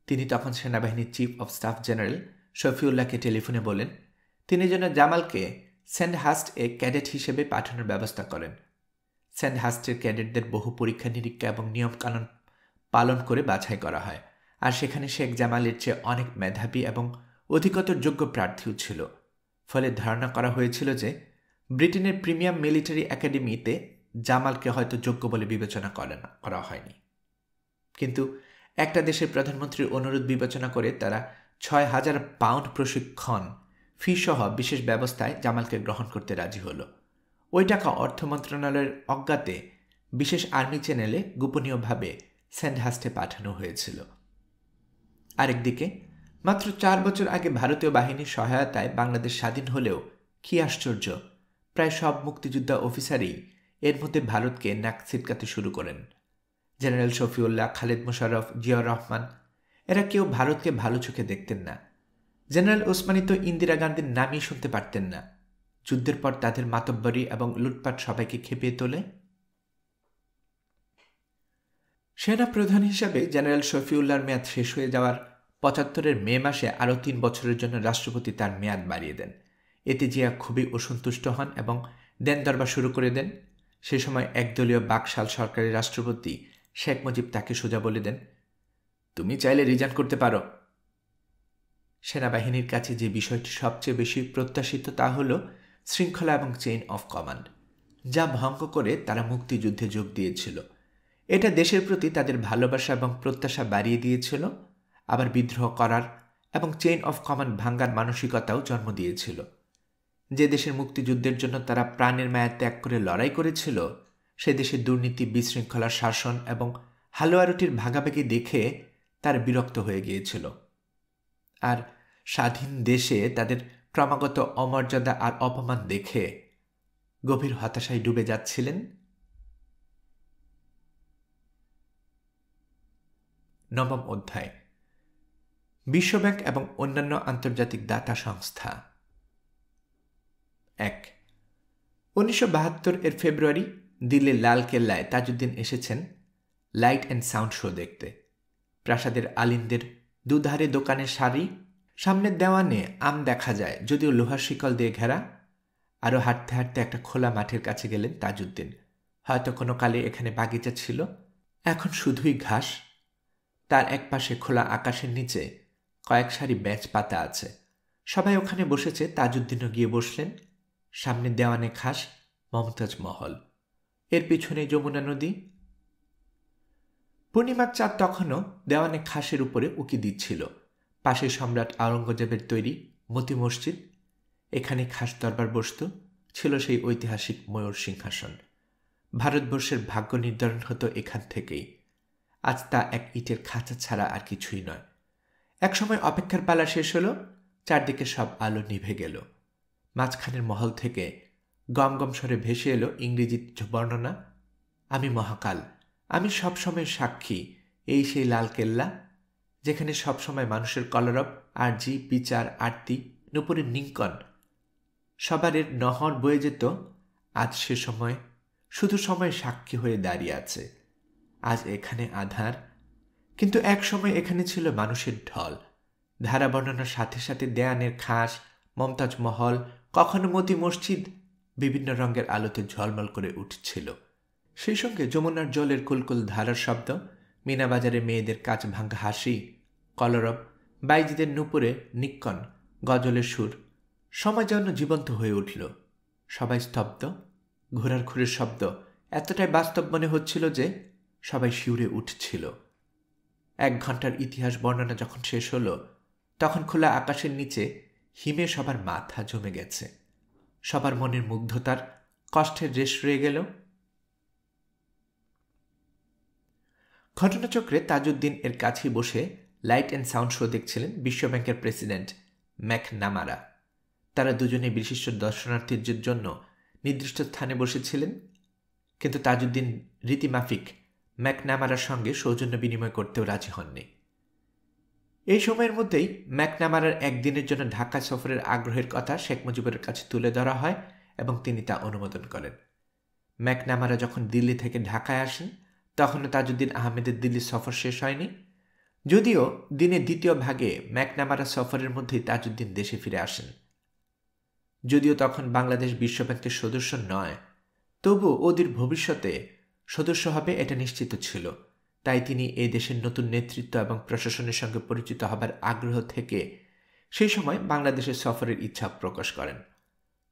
তিনি তখন সেনাবাহিনীর চিফ অব স্টাফ জেনারেল শফিউল্লাহকে টেলিফোনে বলেন তিনি যেন জামালকে সেন্ট হাস্ট এ ক্যাডেট হিসেবে পাঠানোর ব্যবস্থা করেন। সেন্ট হাস্টের ক্যাডেটদের বহু পরীক্ষা নিরীক্ষা এবং নিয়মকানুন পালন করে বাছাই করা হয়, আর সেখানে শেখ জামালের চেয়ে অনেক মেধাবী এবং অধিকতর যোগ্য প্রার্থীও ছিল। ফলে ধারণা করা হয়েছিল যে ব্রিটেনের প্রিমিয়াম মিলিটারি একাডেমিতে জামালকে হয়তো যোগ্য বলে বিবেচনা করা হয়নি। কিন্তু একটা দেশের প্রধানমন্ত্রীর অনুরোধ বিবেচনা করে তারা ৬,০০০ পাউন্ড প্রশিক্ষণ ফি সহ বিশেষ ব্যবস্থায় জামালকে গ্রহণ করতে রাজি হল। ওই টাকা অর্থ মন্ত্রণালয়ের অজ্ঞাতে বিশেষ আর্মি চ্যানেলে গোপনীয়ভাবে সেন্ট হাস্টে পাঠানো হয়েছিল। আরেকদিকে মাত্র ৪ বছর আগে ভারতীয় বাহিনীর সহায়তায় বাংলাদেশ স্বাধীন হলেও কি আশ্চর্য, প্রায় সব মুক্তিযোদ্ধা অফিসারই এর মধ্যে ভারতকে নাক ছিটকাতে শুরু করেন। জেনারেল শফিউল্লাহ, খালেদ মোশাররফ, জিয়াউর রহমান এরা কেউ ভারতকে ভালো চোখে দেখতেন না। জেনারেল ওসমানী তো ইন্দিরা গান্ধীর নামই শুনতে পারতেন না। যুদ্ধের পর তাদের মাতব্বরি এবং লুটপাট সবাইকে খেপিয়ে তোলে। সেনা প্রধান হিসাবে জেনারেল শফিউল্লাহর মেয়াদ শেষ হয়ে যাওয়ার ৭৫ মে মাসে আরও ৩ বছরের জন্য রাষ্ট্রপতি তার মেয়াদ বাড়িয়ে দেন। এতে জিয়া খুবই অসন্তুষ্ট হন এবং দেন দরবার শুরু করে দেন। সে সময় একদলীয় বাকশাল সরকারের রাষ্ট্রপতি শেখ মুজিব তাকে সোজা বলে দেন, তুমি চাইলে রিজাইন করতে পারো। সেনাবাহিনীর কাছে যে বিষয়টি সবচেয়ে বেশি প্রত্যাশিত তা হল শৃঙ্খলা এবং চেইন অফ কমান্ড, যা ভঙ্গ করে তারা মুক্তিযুদ্ধে যোগ দিয়েছিল। এটা দেশের প্রতি তাদের ভালোবাসা এবং প্রত্যাশা বাড়িয়ে দিয়েছিল, আবার বিদ্রোহ করার এবং চেইন অফ কমান্ড ভাঙ্গার মানসিকতাও জন্ম দিয়েছিল। যে দেশের মুক্তিযুদ্ধের জন্য তারা প্রাণের মায়া ত্যাগ করে লড়াই করেছিল, সে দেশের দুর্নীতি, বিশৃঙ্খলা, শাসন এবং হালুয়া রুটির ভাগাভাগি দেখে তার বিরক্ত হয়ে গিয়েছিল। আর স্বাধীন দেশে তাদের ক্রমাগত অমর্যাদা আর অপমান দেখে গভীর হতাশায় ডুবে যাচ্ছিলেন। নবম অধ্যায়, বিশ্বব্যাংক এবং অন্যান্য আন্তর্জাতিক দাতা সংস্থা। ১. ১৯৭২ এর ফেব্রুয়ারি দিল্লির লাল কেল্লায় তাজউদ্দিন এসেছেন লাইট অ্যান্ড সাউন্ড শো দেখতে। প্রাসাদের আলিনদের দুধারে দোকানের সারি, সামনের দেওয়ানে আম দেখা যায়, যদিও লোহার শিকল দিয়ে ঘেরা। আরও হাঁটতে হাঁটতে একটা খোলা মাঠের কাছে গেলেন তাজউদ্দিন। হয়তো কোনো কালে এখানে বাগিচা ছিল, এখন শুধুই ঘাস। তার এক পাশে খোলা আকাশের নিচে কয়েক সারি বেঞ্চ পাতা আছে। সবাই ওখানে বসেছে, তাজউদ্দিনও গিয়ে বসলেন। সামনের দেওয়ানে খাস মমতাজ মহল, এর পিছনে যমুনা নদী। পূর্ণিমার চাঁদ তখনও দেওয়ানে খাসের উপরে উকি দিচ্ছিল। পাশে সম্রাট আওরঙ্গজেবের তৈরি মতি মসজিদ। এখানে খাস দরবার বসত, ছিল সেই ঐতিহাসিক ময়ূর সিংহাসন। ভারতবর্ষের ভাগ্য নির্ধারণ হতো এখান থেকেই। আজ তা এক ইটের খাঁচা ছাড়া আর কিছুই নয়। একসময় অপেক্ষার পালা শেষ হলো, চারদিকে সব আলো নিভে গেল। মাঝখানের মহল থেকে গম গম স্বরে ভেসে এলো ইংরেজি বর্ণনা, আমি মহাকাল, আমি সবসময় সাক্ষী, এই সেই লাল কেল্লা, যেখানে সবসময় মানুষের কলরব, আরজি, বিচার, আরতি, নুপুরের নিঙ্কন সবারের নহর বয়ে যেত। আজ সে সময় শুধু সময় সাক্ষী হয়ে দাঁড়িয়ে আছে। আজ এখানে আধার, কিন্তু এক সময় এখানে ছিল মানুষের ঢল। ধারা বর্ণনার সাথে সাথে দেয়ানের খাস, মমতাজ মহল, কখনো মতি মসজিদ বিভিন্ন রঙের আলোতে ঝলমল করে উঠছিল। সেই সঙ্গে যমুনার জলের কুলকুল ধারার শব্দ, মিনাবাজারে মেয়েদের কাচ ভাঙ্গা হাসি, কলরব, বাইজিদের নুপুরে নিক্কন, গজলের সুর, সময় যেন জীবন্ত হয়ে উঠল। সবাই স্তব্ধ। ঘোড়ার খুরের শব্দ এতটাই বাস্তব মনে হচ্ছিল যে সবাই শিউরে উঠছিল। 1 ঘন্টার ইতিহাস বর্ণনা যখন শেষ হলো, তখন খোলা আকাশের নিচে হিমে সবার মাথা জমে গেছে। সবার মনের মুগ্ধতার, কষ্টের রেশ রয়ে গেল। ঘটনাচক্রে তাজউদ্দিন এর কাছে বসে লাইট অ্যান্ড সাউন্ড শো দেখছিলেন বিশ্বব্যাংকের প্রেসিডেন্ট ম্যাকনামারা। তারা দুজনে বিশিষ্ট দর্শনার্থীদের জন্য নির্দিষ্ট স্থানে বসেছিলেন, কিন্তু তাজউদ্দিন রীতিমাফিক ম্যাকনামারার সঙ্গে সৌজন্য বিনিময় করতেও রাজি হননি। এই সময়ের মধ্যেই ম্যাকনামারার একদিনের জন্য ঢাকা সফরের আগ্রহের কথা শেখ মুজিবের কাছে তুলে ধরা হয় এবং তিনি তা অনুমোদন করেন। ম্যাকনামারা যখন দিল্লি থেকে ঢাকায় আসেন, তখনও তাজউদ্দিন আহমেদের দিল্লি সফর শেষ হয়নি। যদিও দিনের দ্বিতীয় ভাগে ম্যাকনামারা সফরের মধ্যেই তাজউদ্দিন দেশে ফিরে আসেন। যদিও তখন বাংলাদেশ বিশ্বব্যাংকের সদস্য নয়, তবু ওদের ভবিষ্যতে সদস্য হবে এটা নিশ্চিত ছিল। তাই তিনি এই দেশের নতুন নেতৃত্ব এবং প্রশাসনের সঙ্গে পরিচিত হবার আগ্রহ থেকে সেই সময় বাংলাদেশের সফরের ইচ্ছা প্রকাশ করেন।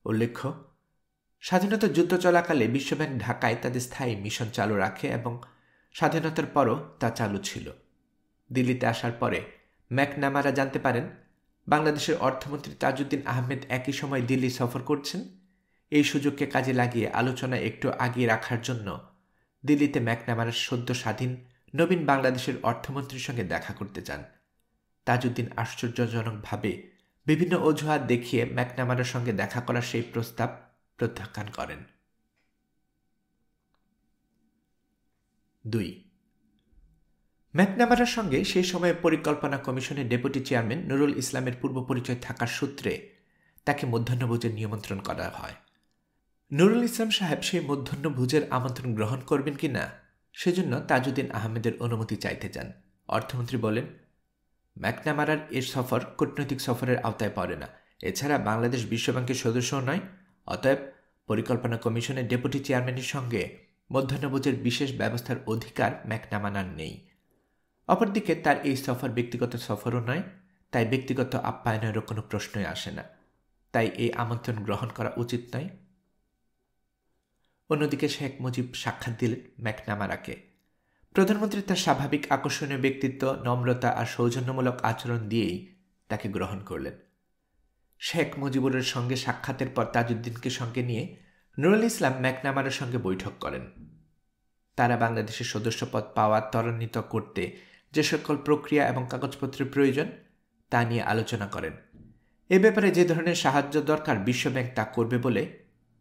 উল্লেখ্য, স্বাধীনতা যুদ্ধ চলাকালে বিশ্বব্যাংক ঢাকায় তাদের স্থায়ী মিশন চালু রাখে এবং স্বাধীনতার পরও তা চালু ছিল। দিল্লিতে আসার পরে ম্যাকনামারা জানতে পারেন বাংলাদেশের অর্থমন্ত্রী তাজউদ্দিন আহমেদ একই সময় দিল্লি সফর করছেন। এই সুযোগকে কাজে লাগিয়ে আলোচনা একটু আগিয়ে রাখার জন্য দিল্লিতে ম্যাকনামারার সদ্য স্বাধীন নবীন বাংলাদেশের অর্থমন্ত্রীর সঙ্গে দেখা করতে চান। তাজউদ্দিন আশ্চর্যজনকভাবে বিভিন্ন অজুহাত দেখিয়ে ম্যাকনামারার সঙ্গে দেখা করার সেই প্রস্তাব প্রত্যাখ্যান করেন। 2. ম্যাকনামারার সঙ্গে সেই সময়ে পরিকল্পনা কমিশনের ডেপুটি চেয়ারম্যান নুরুল ইসলামের পূর্ব পরিচয় থাকার সূত্রে তাকে মধ্যাহ্নভোজের নিমন্ত্রণ করা হয়। নুরুল ইসলাম সাহেব সেই মধ্যাহ্নভোজের আমন্ত্রণ গ্রহণ করবেন কি না, সেজন্য তাজউদ্দিন আহমেদের অনুমতি চাইতে যান। অর্থমন্ত্রী বলেন, ম্যাকনামারার এর সফর কূটনৈতিক সফরের আওতায় পড়ে না, এছাড়া বাংলাদেশ বিশ্বব্যাংকের সদস্যও নয়, অতএব পরিকল্পনা কমিশনের ডেপুটি চেয়ারম্যানের সঙ্গে মধ্যাহ্নভোজের বিশেষ ব্যবস্থার অধিকার ম্যাকনামারার নেই। অপরদিকে তার এই সফর ব্যক্তিগত সফরও নয়, তাই ব্যক্তিগত আপ্যায়নেরও কোনো প্রশ্নই আসে না, তাই এই আমন্ত্রণ গ্রহণ করা উচিত নয়। অন্যদিকে শেখ মুজিব সাক্ষাৎ দিলেন ম্যাকনামারাকে। প্রধানমন্ত্রী তার স্বাভাবিক আকর্ষণীয় ব্যক্তিত্ব, নম্রতা আর সৌজন্যমূলক আচরণ দিয়েই তাকে গ্রহণ করলেন। শেখ মুজিবুরের সঙ্গে সাক্ষাতের পর তাজউদ্দিনকে সঙ্গে নিয়ে নুরুল ইসলাম ম্যাকনামারার সঙ্গে বৈঠক করেন। তারা বাংলাদেশের সদস্যপদ পাওয়া ত্বরান্বিত করতে যে সকল প্রক্রিয়া এবং কাগজপত্রের প্রয়োজন তা নিয়ে আলোচনা করেন। এ ব্যাপারে যে ধরনের সাহায্য দরকার বিশ্বব্যাংক তা করবে বলে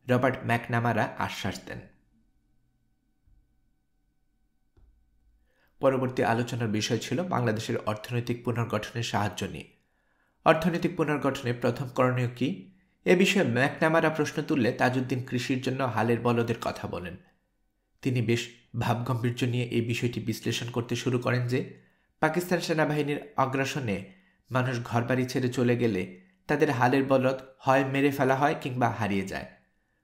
রবার্ট ম্যাকনামারা আশ্বাস দেন। পরবর্তী আলোচনার বিষয় ছিল বাংলাদেশের অর্থনৈতিক পুনর্গঠনের সাহায্য নিয়ে। অর্থনৈতিক পুনর্গঠনে প্রথম করণীয় কি, এ বিষয়ে ম্যাকনামারা প্রশ্ন তুললে তাজউদ্দিন কৃষির জন্য হালের বলদের কথা বলেন। তিনি বেশ ভাবগম্ভীর্য নিয়ে এই বিষয়টি বিশ্লেষণ করতে শুরু করেন যে পাকিস্তান সেনাবাহিনীর আগ্রাসনে মানুষ ঘরবাড়ি ছেড়ে চলে গেলে তাদের হালের বলদ হয় মেরে ফেলা হয় কিংবা হারিয়ে যায়।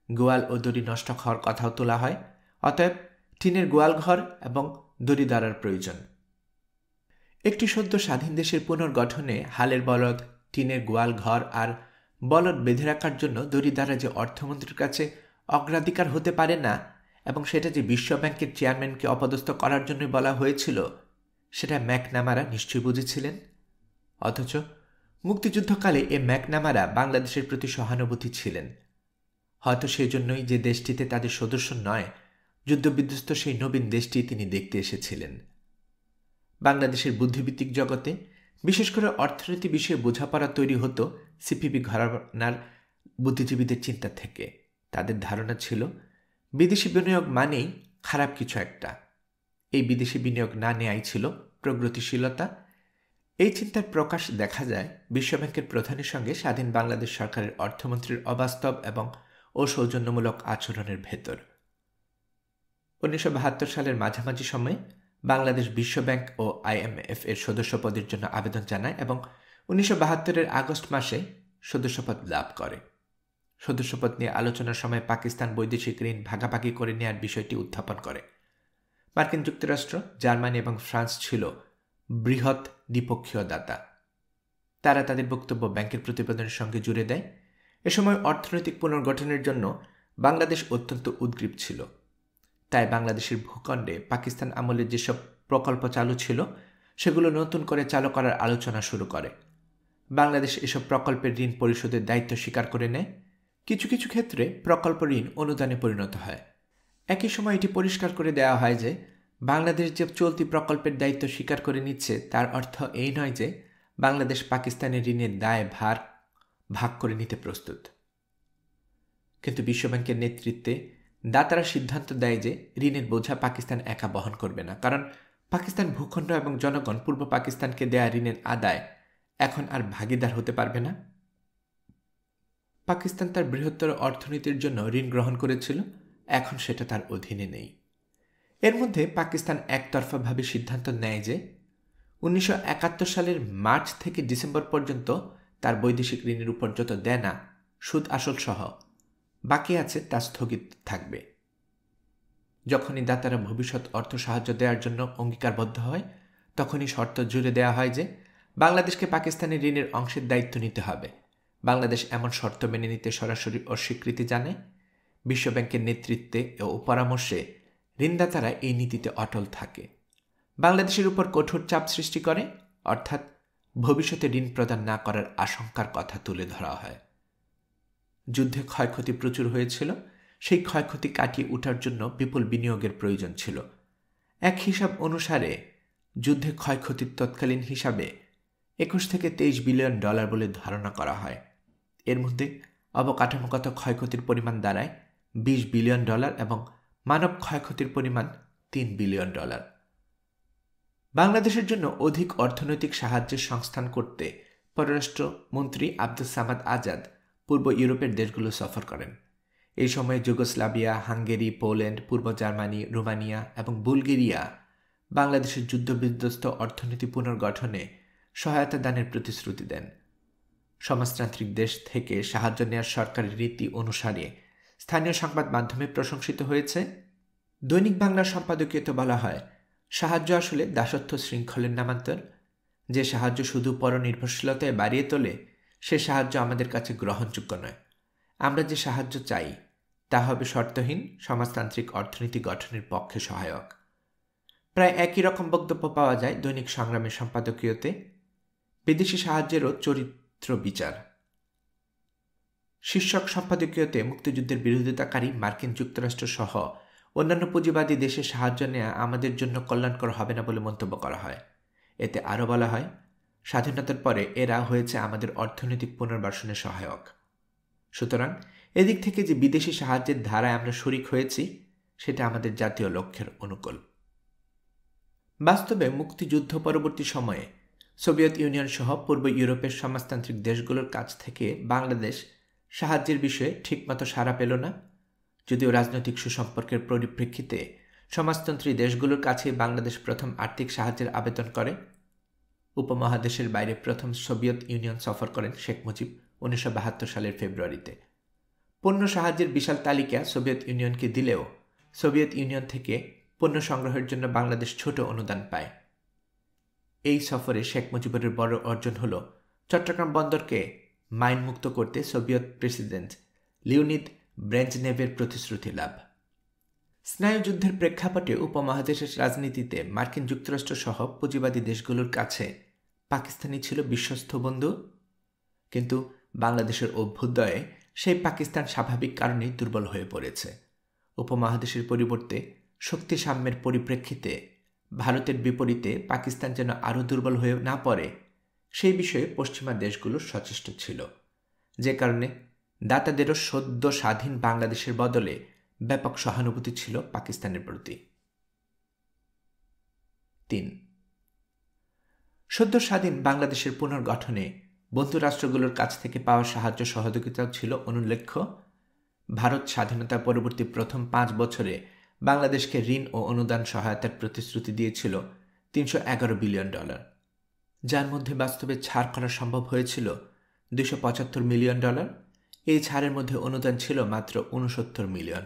গোয়াল ও দড়ি নষ্ট হওয়ার কথাও তোলা হয়, অতএব টিনের গোয়াল ঘর এবং দড়ি দ্বারার প্রয়োজন। একটি সদ্য স্বাধীন দেশের পুনর্গঠনে হালের বলদ, টিনের গোয়াল ঘর আর বলদ বেঁধে রাখার জন্য দড়ি দ্বারা যে অর্থমন্ত্রীর কাছে অগ্রাধিকার হতে পারে না এবং সেটা যে বিশ্বব্যাংকের চেয়ারম্যানকে অপদস্থ করার জন্য বলা হয়েছিল, সেটা ম্যাকনামারা নিশ্চয়ই বুঝেছিলেন। অথচ মুক্তিযুদ্ধকালে এ ম্যাকনামারা বাংলাদেশের প্রতি সহানুভূতি ছিলেন। হয়তো সেজন্যই যে দেশটিতে তাদের সদস্য নয়, যুদ্ধবিধ্বস্ত সেই নবীন দেশটি তিনি দেখতে এসেছিলেন। বাংলাদেশের বুদ্ধিভিত্তিক জগতে বিশেষ করে অর্থনীতি বিষয়ে বোঝাপড়া তৈরি হতো সিপিবি ঘরানার বুদ্ধিজীবীদের চিন্তা থেকে। তাদের ধারণা ছিল বিদেশি বিনিয়োগ মানেই খারাপ কিছু একটা। এই বিদেশি বিনিয়োগ না নেয়াই ছিল প্রগতিশীলতা। এই চিন্তার প্রকাশ দেখা যায় বিশ্বব্যাংকের প্রধানের সঙ্গে স্বাধীন বাংলাদেশ সরকারের অর্থমন্ত্রীর অবাস্তব এবং অসৌজন্যমূলক আচরণের ভেতর। 1972 সালের মাঝামাঝি সময়ে বাংলাদেশ বিশ্বব্যাংক ও IMF এর সদস্যপদের জন্য আবেদন জানায় এবং 1972-এর আগস্ট মাসে সদস্যপদ লাভ করে। সদস্যপদ নিয়ে আলোচনার সময় পাকিস্তান বৈদেশিক ঋণ ভাগাভাগি করে নেওয়ার বিষয়টি উত্থাপন করে। মার্কিন যুক্তরাষ্ট্র, জার্মানি এবং ফ্রান্স ছিল বৃহৎ দ্বিপক্ষীয় দাতা। তারা তাদের বক্তব্য ব্যাংকের প্রতিবেদনের সঙ্গে জুড়ে দেয়। এ সময় অর্থনৈতিক পুনর্গঠনের জন্য বাংলাদেশ অত্যন্ত উদ্গ্রীব ছিল। তাই বাংলাদেশের ভূখণ্ডে পাকিস্তান আমলে যেসব প্রকল্প চালু ছিল সেগুলো নতুন করে চালু করার আলোচনা শুরু করে। বাংলাদেশ এসব প্রকল্পের ঋণ পরিশোধের দায়িত্ব স্বীকার করে নেয়। কিছু কিছু ক্ষেত্রে প্রকল্প ঋণ অনুদানে পরিণত হয়। একই সময় এটি পরিষ্কার করে দেওয়া হয় যে বাংলাদেশ যে চলতি প্রকল্পের দায়িত্ব স্বীকার করে নিচ্ছে তার অর্থ এই নয় যে বাংলাদেশ পাকিস্তানের ঋণের দায় ভার ভাগ করে নিতে প্রস্তুত। কিন্তু বিশ্বব্যাংকের নেতৃত্বে দাতারা সিদ্ধান্ত দেয় যে ঋণের বোঝা পাকিস্তান একা বহন করবে না, কারণ পাকিস্তান ভূখণ্ড এবং জনগণ পূর্ব পাকিস্তানকে দেয়া ঋণের আদায় এখন আর ভাগিদার হতে পারবে না। পাকিস্তান তার বৃহত্তর অর্থনীতির জন্য ঋণ গ্রহণ করেছিল, এখন সেটা তার অধীনে নেই। এর মধ্যে পাকিস্তান একতরফাভাবে সিদ্ধান্ত নেয় যে 1971 সালের মার্চ থেকে ডিসেম্বর পর্যন্ত তার বৈদেশিক ঋণের উপর যত দেনা, সুদ আসল সহ বাকি আছে তা স্থগিত থাকবে। যখনই দাতারা ভবিষ্যৎ অর্থ সাহায্য দেওয়ার জন্য অঙ্গীকারবদ্ধ হয় তখনই শর্ত জুড়ে দেওয়া হয় যে বাংলাদেশকে পাকিস্তানের ঋণের অংশের দায়িত্ব নিতে হবে। বাংলাদেশ এমন শর্ত মেনে নিতে সরাসরি অস্বীকৃতি জানায়। বিশ্বব্যাংকের নেতৃত্বে ও পরামর্শে ঋণদাতারা এই নীতিতে অটল থাকে। বাংলাদেশের উপর কঠোর চাপ সৃষ্টি করে, অর্থাৎ ভবিষ্যতে ঋণ প্রদান না করার আশঙ্কার কথা তুলে ধরা হয়। যুদ্ধে ক্ষয়ক্ষতি প্রচুর হয়েছিল, সেই ক্ষয়ক্ষতি কাটিয়ে ওঠার জন্য বিপুল বিনিয়োগের প্রয়োজন ছিল। এক হিসাব অনুসারে যুদ্ধে ক্ষয়ক্ষতির তৎকালীন হিসাবে 21 থেকে 23 বিলিয়ন ডলার বলে ধারণা করা হয়। এর মধ্যে অবকাঠামোগত ক্ষয়ক্ষতির পরিমাণ দাঁড়ায় 20 বিলিয়ন ডলার এবং মানব ক্ষয়ক্ষতির পরিমাণ 3 বিলিয়ন ডলার। বাংলাদেশের জন্য অধিক অর্থনৈতিক সাহায্যের সংস্থান করতে পররাষ্ট্রমন্ত্রী আব্দুস সামাদ আজাদ পূর্ব ইউরোপের দেশগুলো সফর করেন। এই সময়ে যুগোস্লাভিয়া, হাঙ্গেরি, পোল্যান্ড, পূর্ব জার্মানি, রোমানিয়া এবং বুলগেরিয়া বাংলাদেশের যুদ্ধবিধ্বস্ত অর্থনীতি পুনর্গঠনে সহায়তা দানের প্রতিশ্রুতি দেন। সমাজতান্ত্রিক দেশ থেকে সাহায্য নেওয়ার সরকারের রীতি অনুসারে স্থানীয় সংবাদ মাধ্যমে প্রশংসিত হয়েছে। দৈনিক বাংলার সম্পাদকীয়তে বলা হয়, সাহায্য আসলে দাসত্ব শৃঙ্খলের নামান্তর। যে সাহায্য শুধু পরনির্ভরশীলতায় বাড়িয়ে তোলে সে সাহায্য আমাদের কাছে গ্রহণযোগ্য নয়। আমরা যে সাহায্য চাই তা হবে শর্তহীন, সমাজতান্ত্রিক অর্থনীতি গঠনের পক্ষে সহায়ক। প্রায় একই রকম বক্তব্য পাওয়া যায় দৈনিক সংগ্রামের সম্পাদকীয়তে। বিদেশি সাহায্যেরও চরিত্র বিচার শীর্ষক সম্পাদকীয়তে মুক্তিযুদ্ধের বিরোধিতাকারী মার্কিন যুক্তরাষ্ট্র সহ অন্যান্য পুঁজিবাদী দেশে সাহায্য নেওয়া আমাদের জন্য কল্যাণকর হবে না বলে মন্তব্য করা হয়। এতে আরও বলা হয়, স্বাধীনতার পরে এরা হয়েছে আমাদের অর্থনৈতিক পুনর্বাসনে সহায়ক। সুতরাং এদিক থেকে যে বিদেশি সাহায্যের ধারায় আমরা শরিক হয়েছি সেটা আমাদের জাতীয় লক্ষ্যের অনুকূল। বাস্তবে মুক্তিযুদ্ধ পরবর্তী সময়ে সোভিয়েত ইউনিয়ন সহ পূর্ব ইউরোপের সমাজতান্ত্রিক দেশগুলোর কাছ থেকে বাংলাদেশ সাহায্যের বিষয়ে ঠিকমতো সাড়া পেল না। যদিও রাজনৈতিক সুসম্পর্কের পরিপ্রেক্ষিতে সমাজতন্ত্রী দেশগুলোর কাছে বাংলাদেশ প্রথম আর্থিক সাহায্যের আবেদন করে। উপমহাদেশের বাইরে প্রথম সোভিয়েত ইউনিয়ন সফর করেন শেখ মুজিব 1972 সালের ফেব্রুয়ারিতে। পণ্য সাহায্যের বিশাল তালিকা সোভিয়েত ইউনিয়নকে দিলেও সোভিয়েত ইউনিয়ন থেকে পণ্য সংগ্রহের জন্য বাংলাদেশ ছোট অনুদান পায়। এই সফরে শেখ মুজিবের বড় অর্জন হল চট্টগ্রাম বন্দরকে মাইনমুক্ত করতে সোভিয়েত প্রেসিডেন্ট লিওনিদ ব্রেজনেভের প্রতিশ্রুতি লাভ। স্নায়ুযুদ্ধের প্রেক্ষাপটে উপমহাদেশের রাজনীতিতে মার্কিন যুক্তরাষ্ট্র সহ পুঁজিবাদী দেশগুলোর কাছে পাকিস্তানই ছিল বিশ্বস্ত বন্ধু। কিন্তু বাংলাদেশের অভ্যুদয়ে সেই পাকিস্তান স্বাভাবিক কারণেই দুর্বল হয়ে পড়েছে। উপমহাদেশের পরিবর্তে শক্তি সাম্যের পরিপ্রেক্ষিতে ভারতের বিপরীতে পাকিস্তান যেন আরও দুর্বল হয়ে না পড়ে সেই বিষয়ে পশ্চিমা দেশগুলো সচেষ্ট ছিল, যে কারণে দাতাদেরও সদ্য স্বাধীন বাংলাদেশের বদলে ব্যাপক সহানুভূতি ছিল পাকিস্তানের প্রতি। 3. সদ্য স্বাধীন বাংলাদেশের পুনর্গঠনে বন্ধু রাষ্ট্রগুলোর কাছ থেকে পাওয়া সাহায্য সহযোগিতাও ছিল অনুল্লেখ্য। ভারত স্বাধীনতা পরবর্তী প্রথম 5 বছরে বাংলাদেশকে ঋণ ও অনুদান সহায়তার প্রতিশ্রুতি দিয়েছিল $311 বিলিয়ন, যার মধ্যে বাস্তবে ছাড় করা সম্ভব হয়েছিল $275 মিলিয়ন। এই ছাড়ের মধ্যে অনুদান ছিল মাত্র $69 মিলিয়ন।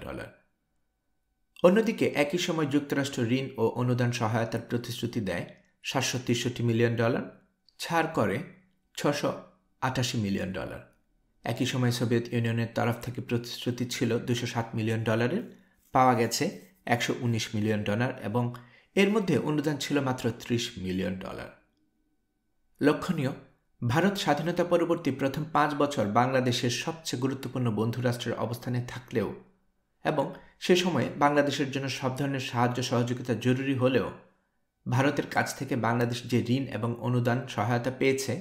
অন্যদিকে একই সময় যুক্তরাষ্ট্র ঋণ ও অনুদান সহায়তার প্রতিশ্রুতি দেয় $763 মিলিয়ন, ছাড় করে $688 মিলিয়ন। একই সময় সোভিয়েত ইউনিয়নের তরফ থেকে প্রতিশ্রুতি ছিল $207 মিলিয়ন, পাওয়া গেছে $119 মিলিয়ন এবং এর মধ্যে অনুদান ছিল মাত্র $30 মিলিয়ন। লক্ষণীয়, ভারত স্বাধীনতা পরবর্তী প্রথম 5 বছর বাংলাদেশের সবচেয়ে গুরুত্বপূর্ণ বন্ধুরাষ্ট্রের অবস্থানে থাকলেও এবং সে সময়ে বাংলাদেশের জন্য সব ধরনের সাহায্য সহযোগিতা জরুরি হলেও ভারতের কাছ থেকে বাংলাদেশ যে ঋণ এবং অনুদান সহায়তা পেয়েছে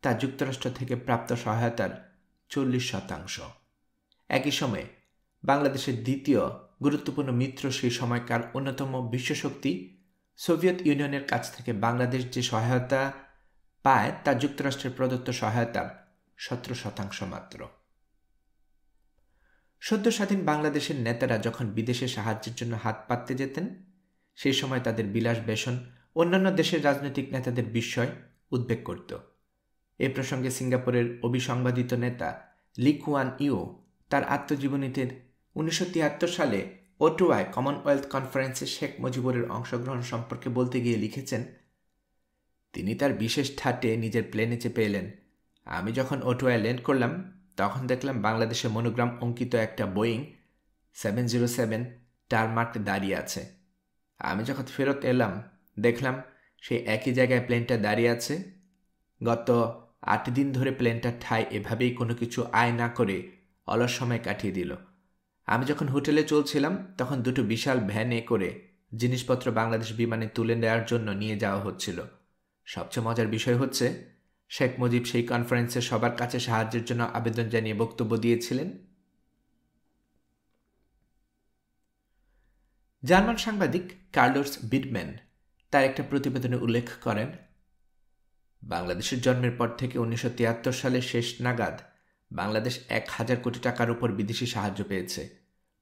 তা যুক্তরাষ্ট্র থেকে প্রাপ্ত সহায়তার 40%। একই সময়ে বাংলাদেশের দ্বিতীয় গুরুত্বপূর্ণ মিত্র সেই সময়কার অন্যতম বিশ্বশক্তি সোভিয়েত ইউনিয়নের কাছ থেকে বাংলাদেশ যে সহায়তা পায় তা যুক্তরাষ্ট্রের প্রদত্ত সহায়তার 17% মাত্র। সদ্য স্বাধীন বাংলাদেশের নেতারা যখন বিদেশে সাহায্যের জন্য হাত পাততে যেতেন সেই সময় তাদের বিলাস বেশন অন্যান্য দেশের রাজনৈতিক নেতাদের বিস্ময় উদ্বেগ করত। এ প্রসঙ্গে সিঙ্গাপুরের অবিসংবাদিত নেতা লি কুয়ান ইউ তার আত্মজীবনীতে 1973 সালে ওটুয়ায় কমনওয়েলথ কনফারেন্সে শেখ মুজিবুরের অংশগ্রহণ সম্পর্কে বলতে গিয়ে লিখেছেন, তিনি তার বিশেষ ঠাটে নিজের প্লেনে চেপে এলেন। আমি যখন ওটুয়ায় ল্যান্ড করলাম তখন দেখলাম বাংলাদেশের মনোগ্রাম অঙ্কিত একটা বোয়িং 707 টারমার্ক দাঁড়িয়ে আছে। আমি যখন ফেরত এলাম দেখলাম সেই একই জায়গায় প্লেনটা দাঁড়িয়ে আছে। গত 8 দিন ধরে প্লেনটার ঠাঁই এভাবেই কোনো কিছু আয় না করে অলস সময় কাটিয়ে দিল। আমি যখন হোটেলে চলছিলাম তখন দুটো বিশাল ভ্যানে করে জিনিসপত্র বাংলাদেশ বিমানে তুলে নেওয়ার জন্য নিয়ে যাওয়া হচ্ছিল। সবচেয়ে মজার বিষয় হচ্ছে শেখ মুজিব সেই কনফারেন্সে সবার কাছে সাহায্যের জন্য আবেদন জানিয়ে বক্তব্য দিয়েছিলেন। জার্মান সাংবাদিক কার্লোস বিডম্যান তার একটা প্রতিবেদনে উল্লেখ করেন, বাংলাদেশের জন্মের পর থেকে 1973 সালের শেষ নাগাদ বাংলাদেশ 1000 কোটি টাকার উপর বিদেশি সাহায্য পেয়েছে।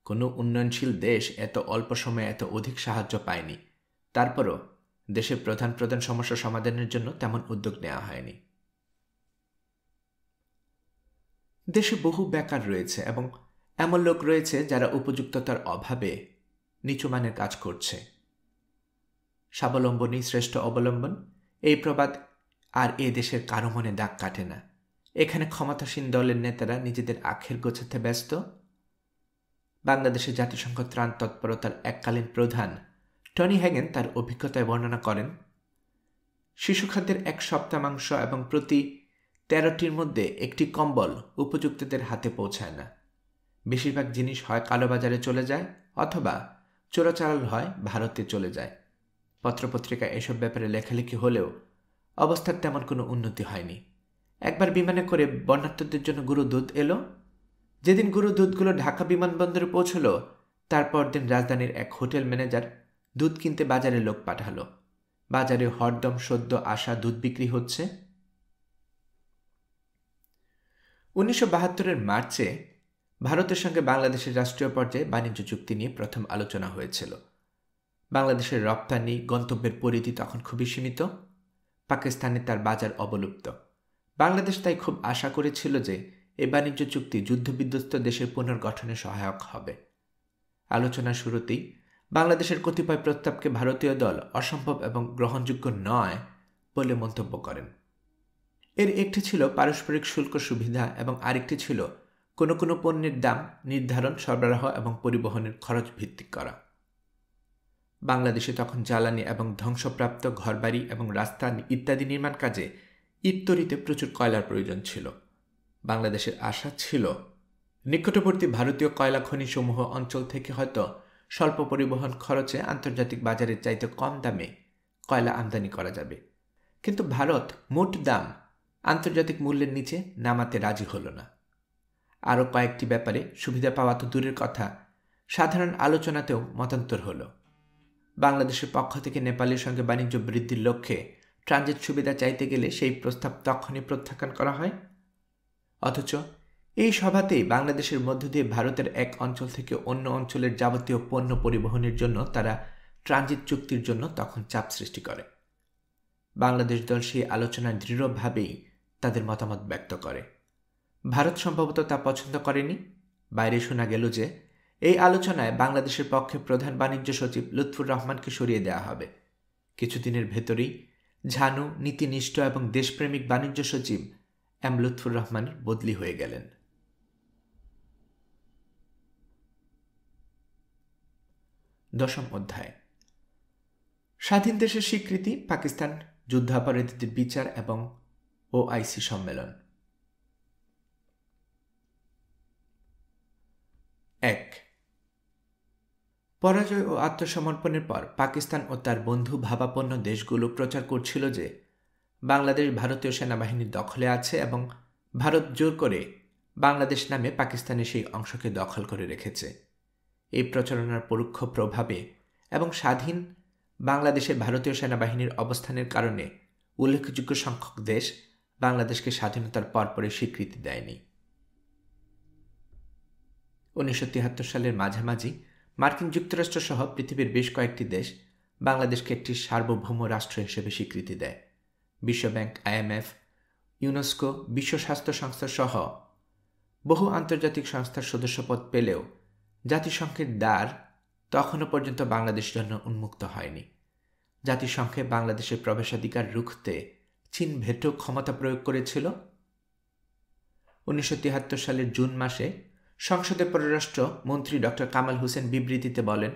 কোনো উন্নয়নশীল দেশ এত অল্প সময়ে এত অধিক সাহায্য পায়নি। তারপরও দেশের প্রধান প্রধান সমস্যা সমাধানের জন্য তেমন উদ্যোগ নেওয়া হয়নি। দেশে বহু বেকার রয়েছে এবং এমন লোক রয়েছে যারা উপযুক্ততার অভাবে নিচুমানের কাজ করছে। স্বাবলম্বনই শ্রেষ্ঠ অবলম্বন, এই প্রবাদ আর এ দেশের কারো মনে দাগ কাটে না। এখানে ক্ষমতাসীন দলের নেতারা নিজেদের আখের গোছাতে ব্যস্ত। বাংলাদেশের জাতিসংঘ ত্রাণ তৎপরতার এককালীন প্রধান টনি হ্যাগেন তার অভিজ্ঞতায় বর্ণনা করেন, শিশুখাদ্যের 1 সপ্তাহাংশ এবং প্রতি 13টির মধ্যে একটি কম্বল উপযুক্তদের হাতে পৌঁছায় না। বেশিরভাগ জিনিস হয় কালোবাজারে চলে যায় অথবা চোরাচালান হয় ভারতে চলে যায়। পত্রপত্রিকা এসব ব্যাপারে লেখালেখি হলেও অবস্থার তেমন কোনো উন্নতি হয়নি। একবার বিমানে করে বন্যার্তদের জন্য গরু দুধ এলো। যেদিন গরু দুধগুলো ঢাকা বিমানবন্দরে পৌঁছলো তারপর দিন রাজধানীর এক হোটেল ম্যানেজার দুধ কিনতে বাজারে লোক পাঠালো। বাজারে হরদম সদ্য আসা দুধ বিক্রি হচ্ছে। 1972 মার্চে ভারতের সঙ্গে বাংলাদেশের রাষ্ট্রীয় পর্যায়ে বাণিজ্য চুক্তি নিয়ে প্রথম আলোচনা হয়েছিল। বাংলাদেশের রপ্তানি গন্তব্যের পরিধি তখন খুবই সীমিত। পাকিস্তানে তার বাজার অবলুপ্ত। বাংলাদেশ তাই খুব আশা করেছিল যে এই বাণিজ্য চুক্তি যুদ্ধবিধ্বস্ত দেশের পুনর্গঠনে সহায়ক হবে। আলোচনার শুরুতেই বাংলাদেশের কতিপয় প্রস্তাবকে ভারতীয় দল অসম্ভব এবং গ্রহণযোগ্য নয় বলে মন্তব্য করেন। এর একটি ছিল পারস্পরিক শুল্ক সুবিধা এবং আরেকটি ছিল কোনো কোনো পণ্যের দাম নির্ধারণ, সরবরাহ এবং পরিবহনের খরচ ভিত্তিক করা। বাংলাদেশে তখন জ্বালানি এবং ধ্বংসপ্রাপ্ত ঘরবাড়ি এবং রাস্তা ইত্যাদি নির্মাণ কাজে ইটতরিতে প্রচুর কয়লার প্রয়োজন ছিল। বাংলাদেশের আশা ছিল নিকটবর্তী ভারতীয় কয়লা খনিসমূহ অঞ্চল থেকে হয়তো স্বল্প পরিবহন খরচে আন্তর্জাতিক বাজারের চাইতে কম দামে কয়লা আমদানি করা যাবে। কিন্তু ভারত মোট দাম আন্তর্জাতিক মূল্যের নিচে নামাতে রাজি হল না। আরও কয়েকটি ব্যাপারে সুবিধা পাওয়া তো দূরের কথা, সাধারণ আলোচনাতেও মতান্তর হল। বাংলাদেশের পক্ষ থেকে নেপালের সঙ্গে বাণিজ্য বৃদ্ধির লক্ষ্যে ট্রানজিট সুবিধা চাইতে গেলে সেই প্রস্তাব তখনই প্রত্যাখ্যান করা হয়। অথচ এই সভাতেই বাংলাদেশের মধ্য দিয়ে ভারতের এক অঞ্চল থেকে অন্য অঞ্চলের যাবতীয় পণ্য পরিবহনের জন্য তারা ট্রানজিট চুক্তির জন্য তখন চাপ সৃষ্টি করে। বাংলাদেশ দল সেই আলোচনায় দৃঢ়ভাবেই তাদের মতামত ব্যক্ত করে। ভারত সম্ভবত তা পছন্দ করেনি। বাইরে শোনা গেল যে এই আলোচনায় বাংলাদেশের পক্ষে প্রধান বাণিজ্য সচিব লুৎফুর রহমানকে সরিয়ে দেওয়া হবে। কিছুদিনের ভেতরেই ঝানু, নীতিনিষ্ঠ এবং দেশপ্রেমিক বাণিজ্য সচিব এম লুৎফুর রহমানের বদলি হয়ে গেলেন। দশম অধ্যায়, স্বাধীন দেশের স্বীকৃতি, পাকিস্তান যুদ্ধাপরাধীদের বিচার এবং ওআইসি সম্মেলন। 1. পরাজয় ও আত্মসমর্পণের পর পাকিস্তান ও তার বন্ধু ভাবাপন্ন দেশগুলো প্রচার করছিল যে বাংলাদেশ ভারতীয় সেনাবাহিনীর দখলে আছে এবং ভারত জোর করে বাংলাদেশ নামে পাকিস্তানের সেই অংশকে দখল করে রেখেছে। এই প্রচারণার পরোক্ষ প্রভাবে এবং স্বাধীন বাংলাদেশে ভারতীয় সেনাবাহিনীর অবস্থানের কারণে উল্লেখযোগ্য সংখ্যক দেশ বাংলাদেশকে স্বাধীনতার পরপরই স্বীকৃতি দেয়নি। 1973 সালের মাঝামাঝি মার্কিন যুক্তরাষ্ট্র সহ পৃথিবীর বেশ কয়েকটি দেশ বাংলাদেশকে একটি সার্বভৌম রাষ্ট্র হিসেবে স্বীকৃতি দেয়। বিশ্বব্যাংক, IMF, ইউনেস্কো, বিশ্ব স্বাস্থ্য সংস্থা সহ বহু আন্তর্জাতিক সংস্থার সদস্যপদ পেলেও জাতিসংঘের দ্বার তখনও পর্যন্ত বাংলাদেশের জন্য উন্মুক্ত হয়নি। জাতিসংঘে বাংলাদেশের প্রবেশাধিকার রুখতে চীন ভেটো ক্ষমতা প্রয়োগ করেছিল। 1973 সালের জুন মাসে সংসদে পররাষ্ট্র মন্ত্রী ড. কামাল হোসেন বিবৃতিতে বলেন,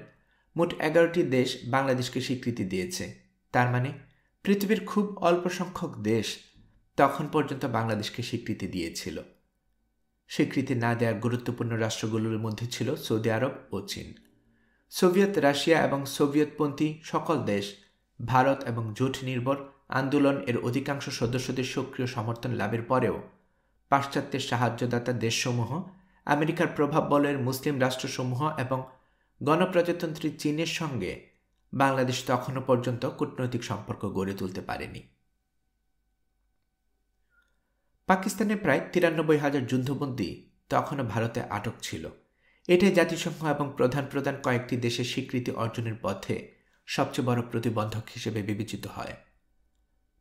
মোট 11টি দেশ বাংলাদেশকে স্বীকৃতি দিয়েছে। তার মানে পৃথিবীর খুব অল্প সংখ্যক দেশ তখন পর্যন্ত বাংলাদেশকে স্বীকৃতি দিয়েছিল। স্বীকৃতি না দেওয়ার গুরুত্বপূর্ণ রাষ্ট্রগুলোর মধ্যে ছিল সৌদি আরব ও চীন। সোভিয়েত রাশিয়া এবং সোভিয়েতপন্থী সকল দেশ ভারত এবং জোট নির্ভর আন্দোলন এর অধিকাংশ সদস্যদের সক্রিয় সমর্থন লাভের পরেও পাশ্চাত্যের সাহায্যদাতা দেশসমূহ, আমেরিকার প্রভাব বলয়ের মুসলিম রাষ্ট্রসমূহ এবং গণপ্রজাতন্ত্রী চীনের সঙ্গে বাংলাদেশ তখনও পর্যন্ত কূটনৈতিক সম্পর্ক গড়ে তুলতে পারেনি। পাকিস্তানে প্রায় 93,000 যুদ্ধবন্দী তখনও ভারতে আটক ছিল। এটাই জাতিসংঘ এবং প্রধান কয়েকটি দেশের স্বীকৃতি অর্জনের পথে সবচেয়ে বড় প্রতিবন্ধক হিসেবে বিবেচিত হয়।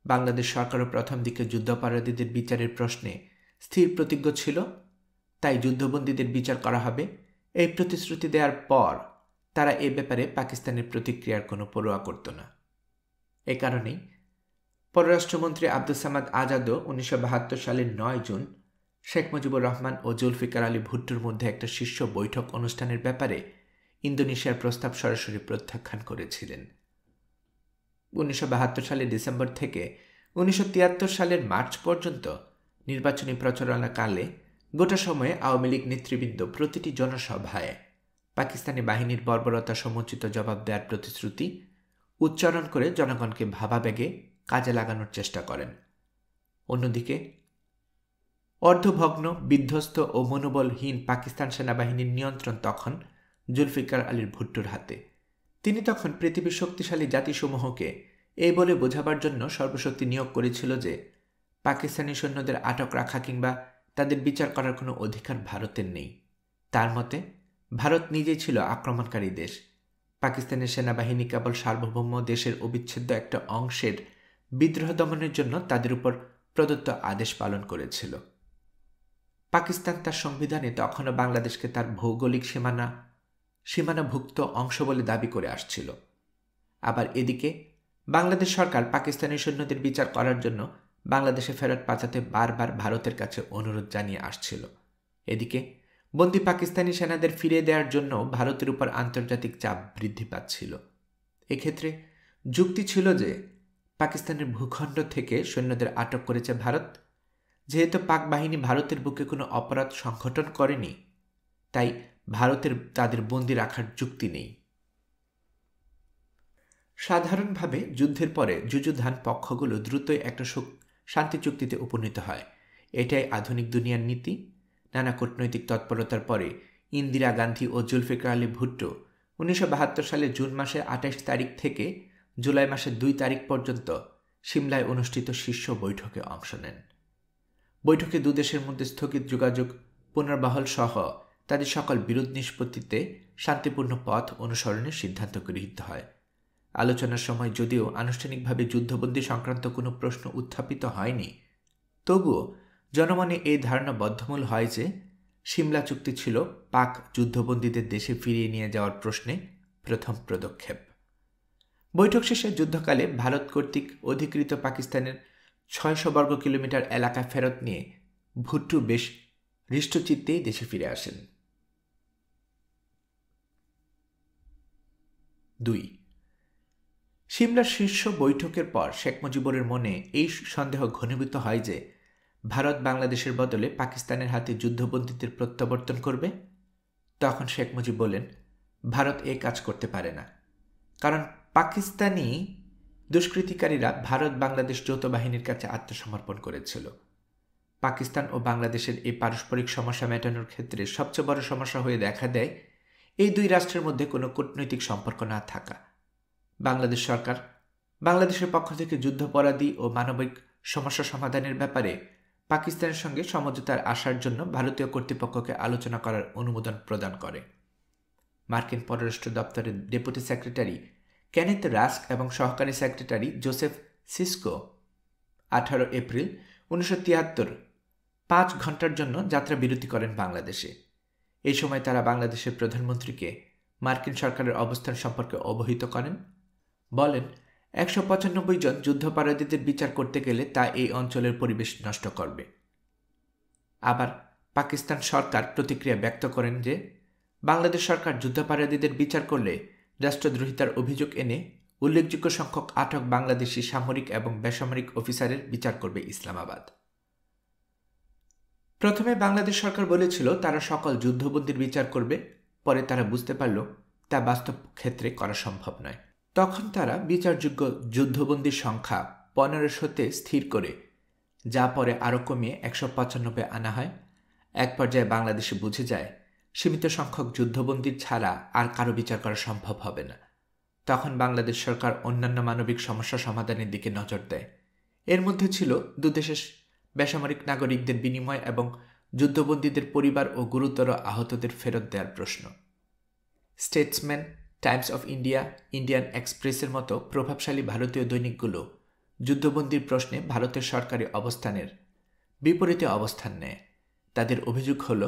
বাংলাদেশ সরকারও প্রথম দিকে যুদ্ধাপরাধীদের বিচারের প্রশ্নে স্থির প্রতিজ্ঞ ছিল, তাই যুদ্ধবন্দীদের বিচার করা হবে। এই প্রতিশ্রুতি দেওয়ার পর তারা এ ব্যাপারে পাকিস্তানের প্রতিক্রিয়ার কোনো পরোয়া করত না। এ কারণেই পররাষ্ট্রমন্ত্রী আব্দুস সামাদ আজাদও 1972 সালের 9 জুন শেখ মুজিবুর রহমান ও জুলফিকার আলী ভুট্টোর মধ্যে একটা শীর্ষ বৈঠক অনুষ্ঠানের ব্যাপারে ইন্দোনেশিয়ার প্রস্তাব সরাসরি প্রত্যাখ্যান করেছিলেন। 1972 সালের ডিসেম্বর থেকে 1973 সালের মার্চ পর্যন্ত নির্বাচনী প্রচারণাকালে গোটা সময়ে আওয়ামী লীগ নেতৃবৃন্দ প্রতিটি জনসভায় পাকিস্তানি বাহিনীর বর্বরতা সমুচিত জবাব দেওয়ার প্রতিশ্রুতি উচ্চারণ করে জনগণকে ভাবাবেগে কাজে লাগানোর চেষ্টা করেন। অন্যদিকে অর্ধভগ্ন, বিধ্বস্ত ও মনোবলহীন পাকিস্তান সেনাবাহিনীর নিয়ন্ত্রণ তখন জুলফিকার আলীর ভুট্টোর হাতে। তিনি তখন পৃথিবীর শক্তিশালী জাতিসমূহকে এই বলে বোঝাবার জন্য সর্বশক্তি নিয়োগ করেছিল যে পাকিস্তানি সৈন্যদের আটক রাখা কিংবা তাদের বিচার করার কোনো অধিকার ভারতের নেই। তার মতে ভারত নিজেই ছিল আক্রমণকারী দেশ। পাকিস্তানের সেনাবাহিনী কেবল সার্বভৌম দেশের অবিচ্ছেদ্য একটা অংশের বিদ্রোহ দমনের জন্য তাদের উপর প্রদত্ত আদেশ পালন করেছিল। পাকিস্তান তার সংবিধানে তখনও বাংলাদেশকে তার ভৌগোলিক সীমানাভুক্ত অংশ বলে দাবি করে আসছিল। আবার এদিকে বাংলাদেশ সরকার পাকিস্তানি সৈন্যদের বিচার করার জন্য বাংলাদেশে ফেরত পাঠাতে বারবার ভারতের কাছে অনুরোধ জানিয়ে আসছিল। এদিকে বন্দী পাকিস্তানি সেনাদের ফিরিয়ে দেওয়ার জন্য ভারতের উপর আন্তর্জাতিক চাপ বৃদ্ধি পাচ্ছিল। এক্ষেত্রে যুক্তি ছিল যে পাকিস্তানের ভূখণ্ড থেকে সৈন্যদের আটক করেছে ভারত। যেহেতু পাক বাহিনী ভারতের বুকে কোনো অপরাধ সংঘটন করেনি, তাই ভারতের তাদের বন্দী রাখার যুক্তি নেই। সাধারণভাবে যুদ্ধের পরে যুযুধান পক্ষগুলো দ্রুতই একটা শান্তি চুক্তিতে উপনীত হয়। এটাই আধুনিক দুনিয়ার নীতি। নানা কূটনৈতিক তৎপরতার পরে ইন্দিরা গান্ধী ও জুলফিকার আলী ভুট্টো 1972 সালের জুন মাসের 28 তারিখ থেকে জুলাই মাসের 2 তারিখ পর্যন্ত সিমলায় অনুষ্ঠিত শীর্ষ বৈঠকে অংশ নেন। বৈঠকে দুদেশের মধ্যে স্থগিত যোগাযোগ পুনর্বহাল সহ তাদের সকল বিরোধ নিষ্পত্তিতে শান্তিপূর্ণ পথ অনুসরণের সিদ্ধান্ত গৃহীত হয়। আলোচনার সময় যদিও আনুষ্ঠানিকভাবে যুদ্ধবন্দী সংক্রান্ত কোনো প্রশ্ন উত্থাপিত হয়নি, তবুও জনমনে এই ধারণা বদ্ধমূল হয় যে সিমলা চুক্তি ছিল পাক যুদ্ধবন্দীদের দেশে ফিরিয়ে নিয়ে যাওয়ার প্রশ্নে প্রথম পদক্ষেপ। বৈঠক শেষে যুদ্ধকালে ভারত কর্তৃক অধিকৃত পাকিস্তানের 600 বর্গ কিলোমিটার এলাকা ফেরত নিয়ে ভুট্টো বেশ হৃষ্টচিত্তেই দেশে ফিরে আসেন। 2. সিমলার শীর্ষ বৈঠকের পর শেখ মুজিবুরের মনে এই সন্দেহ ঘনীভূত হয় যে ভারত বাংলাদেশের বদলে পাকিস্তানের হাতে যুদ্ধবন্দীদের প্রত্যাবর্তন করবে। তখন শেখ মুজিব বলেন, ভারত এই কাজ করতে পারে না, কারণ পাকিস্তানি দুষ্কৃতিকারীরা ভারত বাংলাদেশ যৌথ বাহিনীর কাছে আত্মসমর্পণ করেছিল। পাকিস্তান ও বাংলাদেশের এই পারস্পরিক সমস্যা মেটানোর ক্ষেত্রে সবচেয়ে বড় সমস্যা হয়ে দেখা দেয় এই দুই রাষ্ট্রের মধ্যে কোনো কূটনৈতিক সম্পর্ক না থাকা। বাংলাদেশ সরকার বাংলাদেশের পক্ষ থেকে যুদ্ধাপরাধী ও মানবিক সমস্যা সমাধানের ব্যাপারে পাকিস্তানের সঙ্গে সমঝোতার আসার জন্য ভারতীয় কর্তৃপক্ষকে আলোচনা করার অনুমোদন প্রদান করে। মার্কিন পররাষ্ট্র দপ্তরের ডেপুটি সেক্রেটারি কেনেথ রাস্ক এবং সহকারী সেক্রেটারি জোসেফ সিসকো 18 এপ্রিল 1973 5 ঘন্টার জন্য যাত্রা বিরতি করেন বাংলাদেশে। এই সময় তারা বাংলাদেশের প্রধানমন্ত্রীকে মার্কিন সরকারের অবস্থান সম্পর্কে অবহিত করেন। বলেন, 195 জন যুদ্ধাপরাধীদের বিচার করতে গেলে তা এই অঞ্চলের পরিবেশ নষ্ট করবে। আবার পাকিস্তান সরকার প্রতিক্রিয়া ব্যক্ত করেন যে বাংলাদেশ সরকার যুদ্ধাপরাধীদের বিচার করলে রাষ্ট্রদ্রোহিতার অভিযোগ এনে উল্লেখযোগ্য সংখ্যক আটক বাংলাদেশি সামরিক এবং বেসামরিক অফিসারের বিচার করবে ইসলামাবাদ। প্রথমে বাংলাদেশ সরকার বলেছিল তারা সকল যুদ্ধবন্দীর বিচার করবে, পরে তারা বুঝতে পারল তা বাস্তব ক্ষেত্রে করা সম্ভব নয়। তখন তারা বিচারযোগ্য যুদ্ধবন্দীর সংখ্যা 1500-তে স্থির করে, যা পরে আরও কমিয়ে 195 আনা হয়। এক পর্যায়ে বাংলাদেশে বুঝে যায় সীমিত সংখ্যক যুদ্ধবন্দীর ছাড়া আর কারো বিচার করা সম্ভব হবে না। তখন বাংলাদেশ সরকার অন্যান্য মানবিক সমস্যা সমাধানের দিকে নজর দেয়। এর মধ্যে ছিল দুদেশের বেসামরিক নাগরিকদের বিনিময় এবং যুদ্ধবন্দীদের পরিবার ও গুরুতর আহতদের ফেরত দেওয়ার প্রশ্ন। Statesman, Times of India, Indian এক্সপ্রেসের মতো প্রভাবশালী ভারতীয় দৈনিকগুলো যুদ্ধবন্দীর প্রশ্নে ভারতের সরকারি অবস্থানের বিপরীতে অবস্থান নেয়। তাদের অভিযোগ হল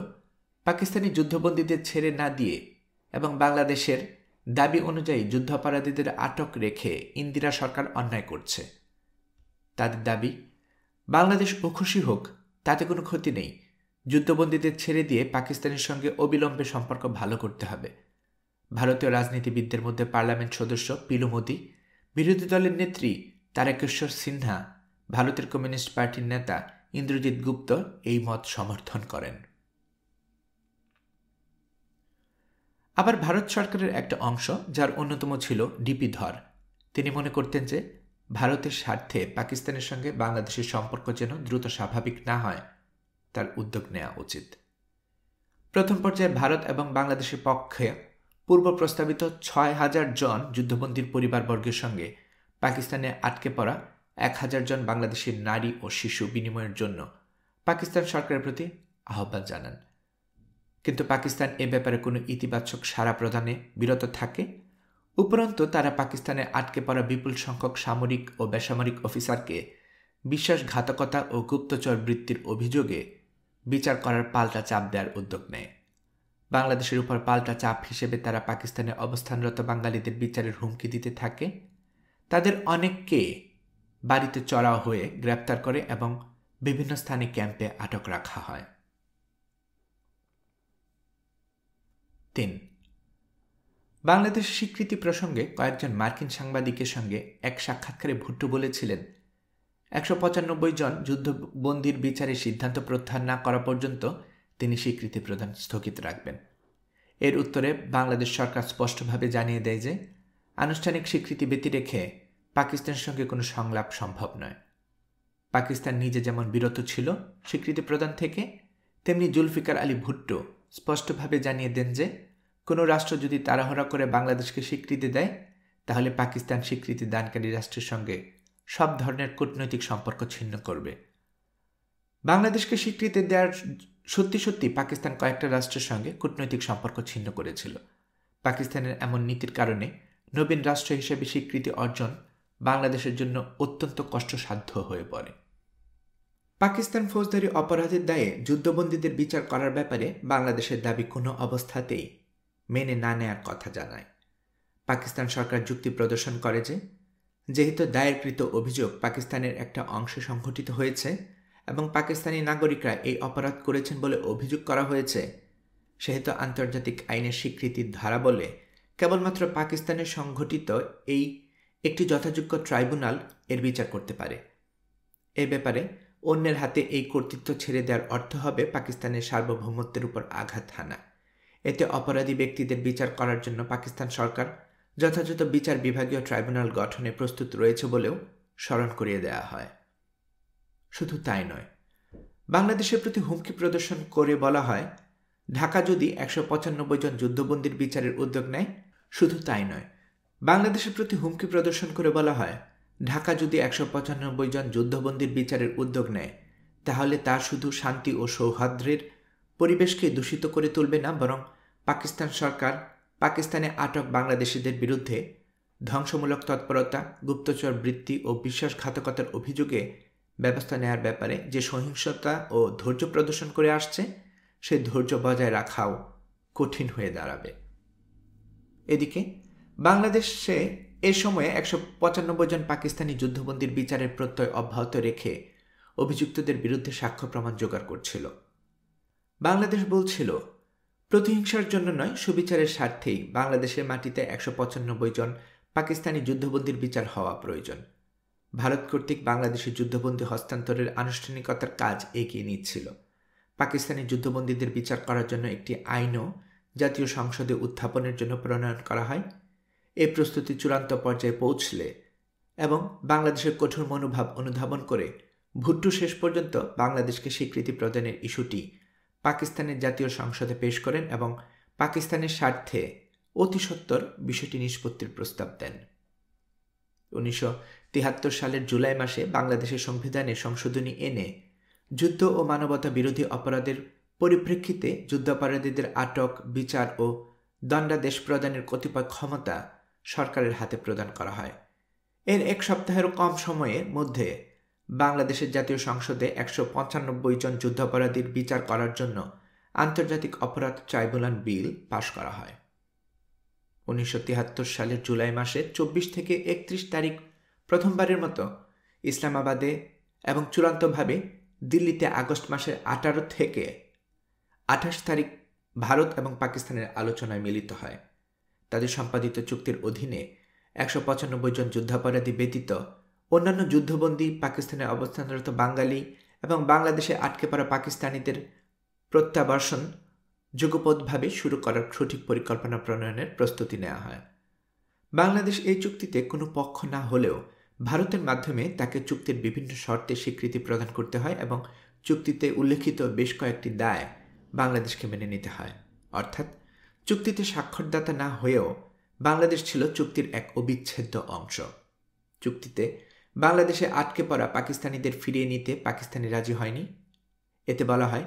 পাকিস্তানি যুদ্ধবন্দীদের ছেড়ে না দিয়ে এবং বাংলাদেশের দাবি অনুযায়ী যুদ্ধাপরাধীদের আটক রেখে ইন্দিরা সরকার অন্যায় করছে। তাদের দাবি, বাংলাদেশ খুশি হোক, তাতে কোনো ক্ষতি নেই, যুদ্ধবন্দীদের ছেড়ে দিয়ে পাকিস্তানের সঙ্গে অবিলম্বে সম্পর্ক ভালো করতে হবে। ভারতীয় রাজনীতিবিদদের মধ্যে পার্লামেন্ট সদস্য পিলু মোদি, বিরোধী দলের নেত্রী তারকেশ্বর সিনহা, ভারতের কমিউনিস্ট পার্টির নেতা ইন্দ্রজিৎ গুপ্ত এই মত সমর্থন করেন। আবার ভারত সরকারের একটা অংশ, যার অন্যতম ছিল ডিপি ধর, তিনি মনে করতেন যে ভারতের স্বার্থে পাকিস্তানের সঙ্গে বাংলাদেশের সম্পর্ক যেন দ্রুত স্বাভাবিক না হয়, তার উদ্যোগ নেওয়া উচিত। প্রথম পর্যায়ে ভারত এবং বাংলাদেশের পক্ষে পূর্ব প্রস্তাবিত 6000 জন যুদ্ধবন্দীর পরিবারবর্গের সঙ্গে পাকিস্তানে আটকে পড়া 1000 জন বাংলাদেশের নারী ও শিশু বিনিময়ের জন্য পাকিস্তান সরকারের প্রতি আহ্বান জানান। কিন্তু পাকিস্তান এ ব্যাপারে কোনো ইতিবাচক সাড়া প্রদানে বিরত থাকে। উপরন্তু তারা পাকিস্তানে আটকে পড়া বিপুল সংখ্যক সামরিক ও বেসামরিক অফিসারকে বিশ্বাসঘাতকতা ও গুপ্তচর বৃত্তির অভিযোগে বিচার করার পাল্টা চাপ দেওয়ার উদ্যোগ নেয়। বাংলাদেশের উপর পাল্টা চাপ হিসেবে তারা পাকিস্তানে অবস্থানরত বাঙালিদের বিচারের হুমকি দিতে থাকে। তাদের অনেককে বাড়িতে চড়াও হয়ে গ্রেপ্তার করে এবং বিভিন্ন স্থানে ক্যাম্পে আটক রাখা হয়। 3. বাংলাদেশের স্বীকৃতি প্রসঙ্গে কয়েকজন মার্কিন সাংবাদিকের সঙ্গে এক সাক্ষাৎকারে ভুট্টো বলেছিলেন, 195 জন যুদ্ধবন্দীর বিচারের সিদ্ধান্ত প্রত্যাহার না করা পর্যন্ত তিনি স্বীকৃতি প্রদান স্থগিত রাখবেন। এর উত্তরে বাংলাদেশ সরকার স্পষ্টভাবে জানিয়ে দেয় যে আনুষ্ঠানিক স্বীকৃতি ব্যতি রেখে পাকিস্তানের সঙ্গে কোনো সংলাপ সম্ভব নয়। পাকিস্তান নিজে যেমন বিরত ছিল স্বীকৃতি প্রদান থেকে, তেমনি জুলফিকার আলী ভুট্টো স্পষ্টভাবে জানিয়ে দেন যে কোনো রাষ্ট্র যদি তাড়াহুড়া করে বাংলাদেশকে স্বীকৃতি দেয়, তাহলে পাকিস্তান স্বীকৃতি দানকারী রাষ্ট্রের সঙ্গে সব ধরনের কূটনৈতিক সম্পর্ক ছিন্ন করবে। বাংলাদেশকে স্বীকৃতি দেওয়ার সত্যি সত্যি পাকিস্তান কয়েকটা রাষ্ট্রের সঙ্গে কূটনৈতিক সম্পর্ক ছিন্ন করেছিল। পাকিস্তানের এমন নীতির কারণে নবীন রাষ্ট্র হিসেবে স্বীকৃতি অর্জন বাংলাদেশের জন্য অত্যন্ত কষ্টসাধ্য হয়ে পড়ে। পাকিস্তান ফৌজদারি অপরাধের দায়ে যুদ্ধবন্দীদের বিচার করার ব্যাপারে বাংলাদেশের দাবি কোনো অবস্থাতেই মেনে না নেয়ার কথা জানায়। পাকিস্তান সরকার যুক্তি প্রদর্শন করে যে যেহেতু দায়েরকৃত অভিযোগ পাকিস্তানের একটা অংশে সংঘটিত হয়েছে এবং পাকিস্তানি নাগরিকরা এই অপরাধ করেছেন বলে অভিযোগ করা হয়েছে, সেহেতু আন্তর্জাতিক আইনের স্বীকৃতির ধারা বলে কেবলমাত্র পাকিস্তানের সংঘটিত এই একটি যথাযোগ্য ট্রাইব্যুনাল এর বিচার করতে পারে। এ ব্যাপারে অন্যের হাতে এই কর্তৃত্ব ছেড়ে দেওয়ার অর্থ হবে পাকিস্তানের সার্বভৌমত্বের উপর আঘাত হানা। এতে অপরাধী ব্যক্তিদের বিচার করার জন্য পাকিস্তান সরকার যথাযথ বিচার বিভাগীয় ট্রাইব্যুনাল গঠনে প্রস্তুত রয়েছে বলেও স্মরণ করিয়ে দেওয়া হয়। শুধু তাই নয়, বাংলাদেশের প্রতি হুমকি প্রদর্শন করে বলা হয় ঢাকা যদি 195 জন যুদ্ধবন্দীর বিচারের উদ্যোগ নেয়। শুধু তাই নয়, বাংলাদেশের প্রতি হুমকি প্রদর্শন করে বলা হয় ঢাকা যদি 195 জন যুদ্ধবন্দীর বিচারের উদ্যোগ নেয় তাহলে তা শুধু শান্তি ও সৌহার্দ্যের পরিবেশকে দূষিত করে তুলবে না, বরং পাকিস্তান সরকার পাকিস্তানে আটক বাংলাদেশিদের বিরুদ্ধে ধ্বংসমূলক তৎপরতা, গুপ্তচর বৃত্তি ও বিশ্বাসঘাতকতার অভিযোগে ব্যবস্থা নেওয়ার ব্যাপারে যে সহিংসতা ও ধৈর্য প্রদর্শন করে আসছে সে ধৈর্য বজায় রাখাও কঠিন হয়ে দাঁড়াবে। এদিকে বাংলাদেশে এ সময়ে 195 জন পাকিস্তানি যুদ্ধবন্দীর বিচারের প্রত্যয় অব্যাহত রেখে অভিযুক্তদের বিরুদ্ধে সাক্ষ্য প্রমাণ জোগাড় করছিল। বাংলাদেশ বলছিল প্রতিহিংসার জন্য নয়, সুবিচারের স্বার্থেই বাংলাদেশের মাটিতে 195 জন পাকিস্তানি যুদ্ধবন্দীর বিচার হওয়া প্রয়োজন। ভারত কর্তৃক বাংলাদেশের যুদ্ধবন্দী হস্তান্তরের আনুষ্ঠানিকতার কাজ এগিয়ে নিচ্ছিল। পাকিস্তানি যুদ্ধবন্দীদের বিচার করার জন্য একটি আইনও জাতীয় সংসদে উত্থাপনের জন্য প্রণয়ন করা হয়। এই প্রস্তুতি চূড়ান্ত পর্যায়ে পৌঁছলে এবং বাংলাদেশের কঠোর মনোভাব অনুধাবন করে ভুট্টো শেষ পর্যন্ত বাংলাদেশকে স্বীকৃতি প্রদানের ইস্যুটি পাকিস্তানের জাতীয় সংসদে পেশ করেন এবং পাকিস্তানের স্বার্থে অতি সত্বর বিষয়টি নিষ্পত্তির প্রস্তাব দেন। 1973 সালের জুলাই মাসে বাংলাদেশের সংবিধানে সংশোধনী এনে যুদ্ধ ও মানবতা বিরোধী অপরাধের পরিপ্রেক্ষিতে যুদ্ধাপরাধীদের আটক, বিচার ও দণ্ডাদেশ প্রদানের কতিপয় ক্ষমতা সরকারের হাতে প্রদান করা হয়। এর এক সপ্তাহেরও কম সময়ের মধ্যে বাংলাদেশের জাতীয় সংসদে 195 জন যুদ্ধাপরাধীর বিচার করার জন্য আন্তর্জাতিক অপরাধ ট্রাইব্যুনাল বিল পাশ করা হয়। 1973 সালের জুলাই মাসের 24 থেকে 31 তারিখ প্রথমবারের মতো ইসলামাবাদে এবং চূড়ান্তভাবে দিল্লিতে আগস্ট মাসের 18 থেকে 28 তারিখ ভারত এবং পাকিস্তানের আলোচনায় মিলিত হয়। তাদের সম্পাদিত চুক্তির অধীনে 195 জন যুদ্ধাপরাধী ব্যতীত অন্যান্য যুদ্ধবন্দী, পাকিস্তানে অবস্থানরত বাঙালি এবং বাংলাদেশে আটকে পড়া পাকিস্তানিদের প্রত্যাবাসন যুগপৎভাবে শুরু করার সঠিক পরিকল্পনা প্রণয়নের প্রস্তুতি নেওয়া হয়। বাংলাদেশ এই চুক্তিতে কোনো পক্ষ না হলেও ভারতের মাধ্যমে তাকে চুক্তির বিভিন্ন শর্তে স্বীকৃতি প্রদান করতে হয় এবং চুক্তিতে উল্লেখিত বেশ কয়েকটি দায় বাংলাদেশকে মেনে নিতে হয়। অর্থাৎ চুক্তিতে স্বাক্ষরদাতা না হয়েও বাংলাদেশ ছিল চুক্তির এক অবিচ্ছেদ্য অংশ। চুক্তিতে বাংলাদেশে আটকে পড়া পাকিস্তানিদের ফিরিয়ে নিতে পাকিস্তানি রাজি হয়নি। এতে বলা হয়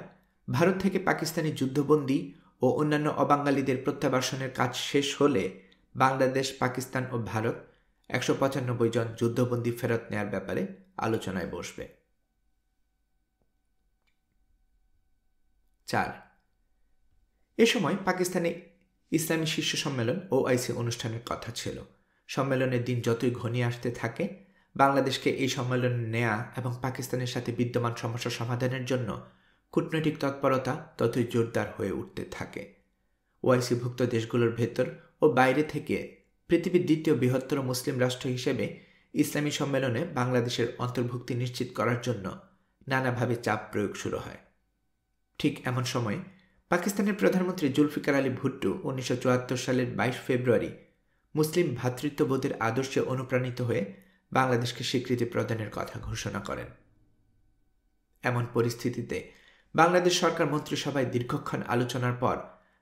ভারত থেকে পাকিস্তানি যুদ্ধবন্দী ও অন্যান্য অবাঙালিদের প্রত্যাবাসনের কাজ শেষ হলে বাংলাদেশ, পাকিস্তান ও ভারত 195 জন যুদ্ধবন্দী ফেরত নেয়ার ব্যাপারে আলোচনায় বসবে। 4. এ সময় পাকিস্তানে ইসলামী শীর্ষ সম্মেলন OIC অনুষ্ঠানের কথা ছিল। সম্মেলনের দিন যতই ঘনিয়ে আসতে থাকে বাংলাদেশকে এই সম্মেলনে নেয়া এবং পাকিস্তানের সাথে বিদ্যমান সমস্যা সমাধানের জন্য কূটনৈতিক তৎপরতা ততই জোরদার হয়ে উঠতে থাকে। OIC-ভুক্ত দেশগুলোর ভেতর ও বাইরে থেকে পৃথিবীর দ্বিতীয় বৃহত্তর মুসলিম রাষ্ট্র হিসেবে ইসলামী সম্মেলনে বাংলাদেশের অন্তর্ভুক্তি নিশ্চিত করার জন্য নানাভাবে চাপ প্রয়োগ শুরু হয়। ঠিক এমন সময় পাকিস্তানের প্রধানমন্ত্রী জুলফিকার আলী ভুট্টো 1974 সালের 22 ফেব্রুয়ারি মুসলিম ভ্রাতৃত্ববোধের আদর্শে অনুপ্রাণিত হয়ে বাংলাদেশকে স্বীকৃতি প্রদানের কথা ঘোষণা করেন। এমন পরিস্থিতিতে বাংলাদেশ সরকার মন্ত্রিসভায় দীর্ঘক্ষণ আলোচনার পর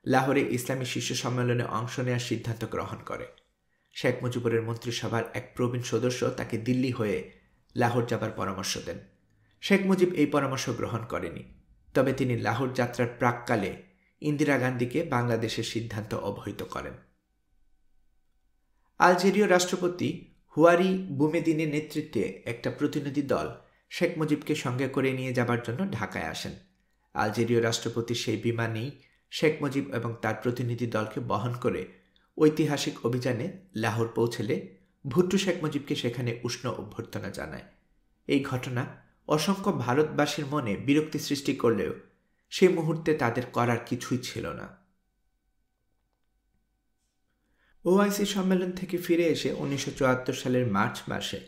লাহোরে ইসলামী শীর্ষ সম্মেলনে অংশ নেওয়ার সিদ্ধান্ত গ্রহণ করে। শেখ মুজিবুরের মন্ত্রিসভার এক প্রবীণ সদস্য তাকে দিল্লি হয়ে লাহোর যাবার পরামর্শ দেন। শেখ মুজিব এই পরামর্শ গ্রহণ করেনি। তবে তিনি লাহোর যাত্রার প্রাক্কালে ইন্দিরা গান্ধীকে বাংলাদেশের সিদ্ধান্ত অবহিত করেন। আলজেরীয় রাষ্ট্রপতি হুয়ারি বুমেদিনের নেতৃত্বে একটা প্রতিনিধি দল শেখ মুজিবকে সঙ্গে করে নিয়ে যাবার জন্য ঢাকায় আসেন। আলজেরীয় রাষ্ট্রপতি সেই বিমানেই শেখ মুজিব এবং তার প্রতিনিধি দলকে বহন করে ঐতিহাসিক অভিযানে লাহোর পৌঁছলে ভুট্টো শেখ মুজিবকে সেখানে উষ্ণ অভ্যর্থনা জানায়। এই ঘটনা অসংখ্য ভারতবাসীর মনে বিরক্তি সৃষ্টি করলেও সেই মুহূর্তে তাদের করার কিছুই ছিল না। ওআইসি সম্মেলন থেকে ফিরে এসে 1974 সালের মার্চ মাসে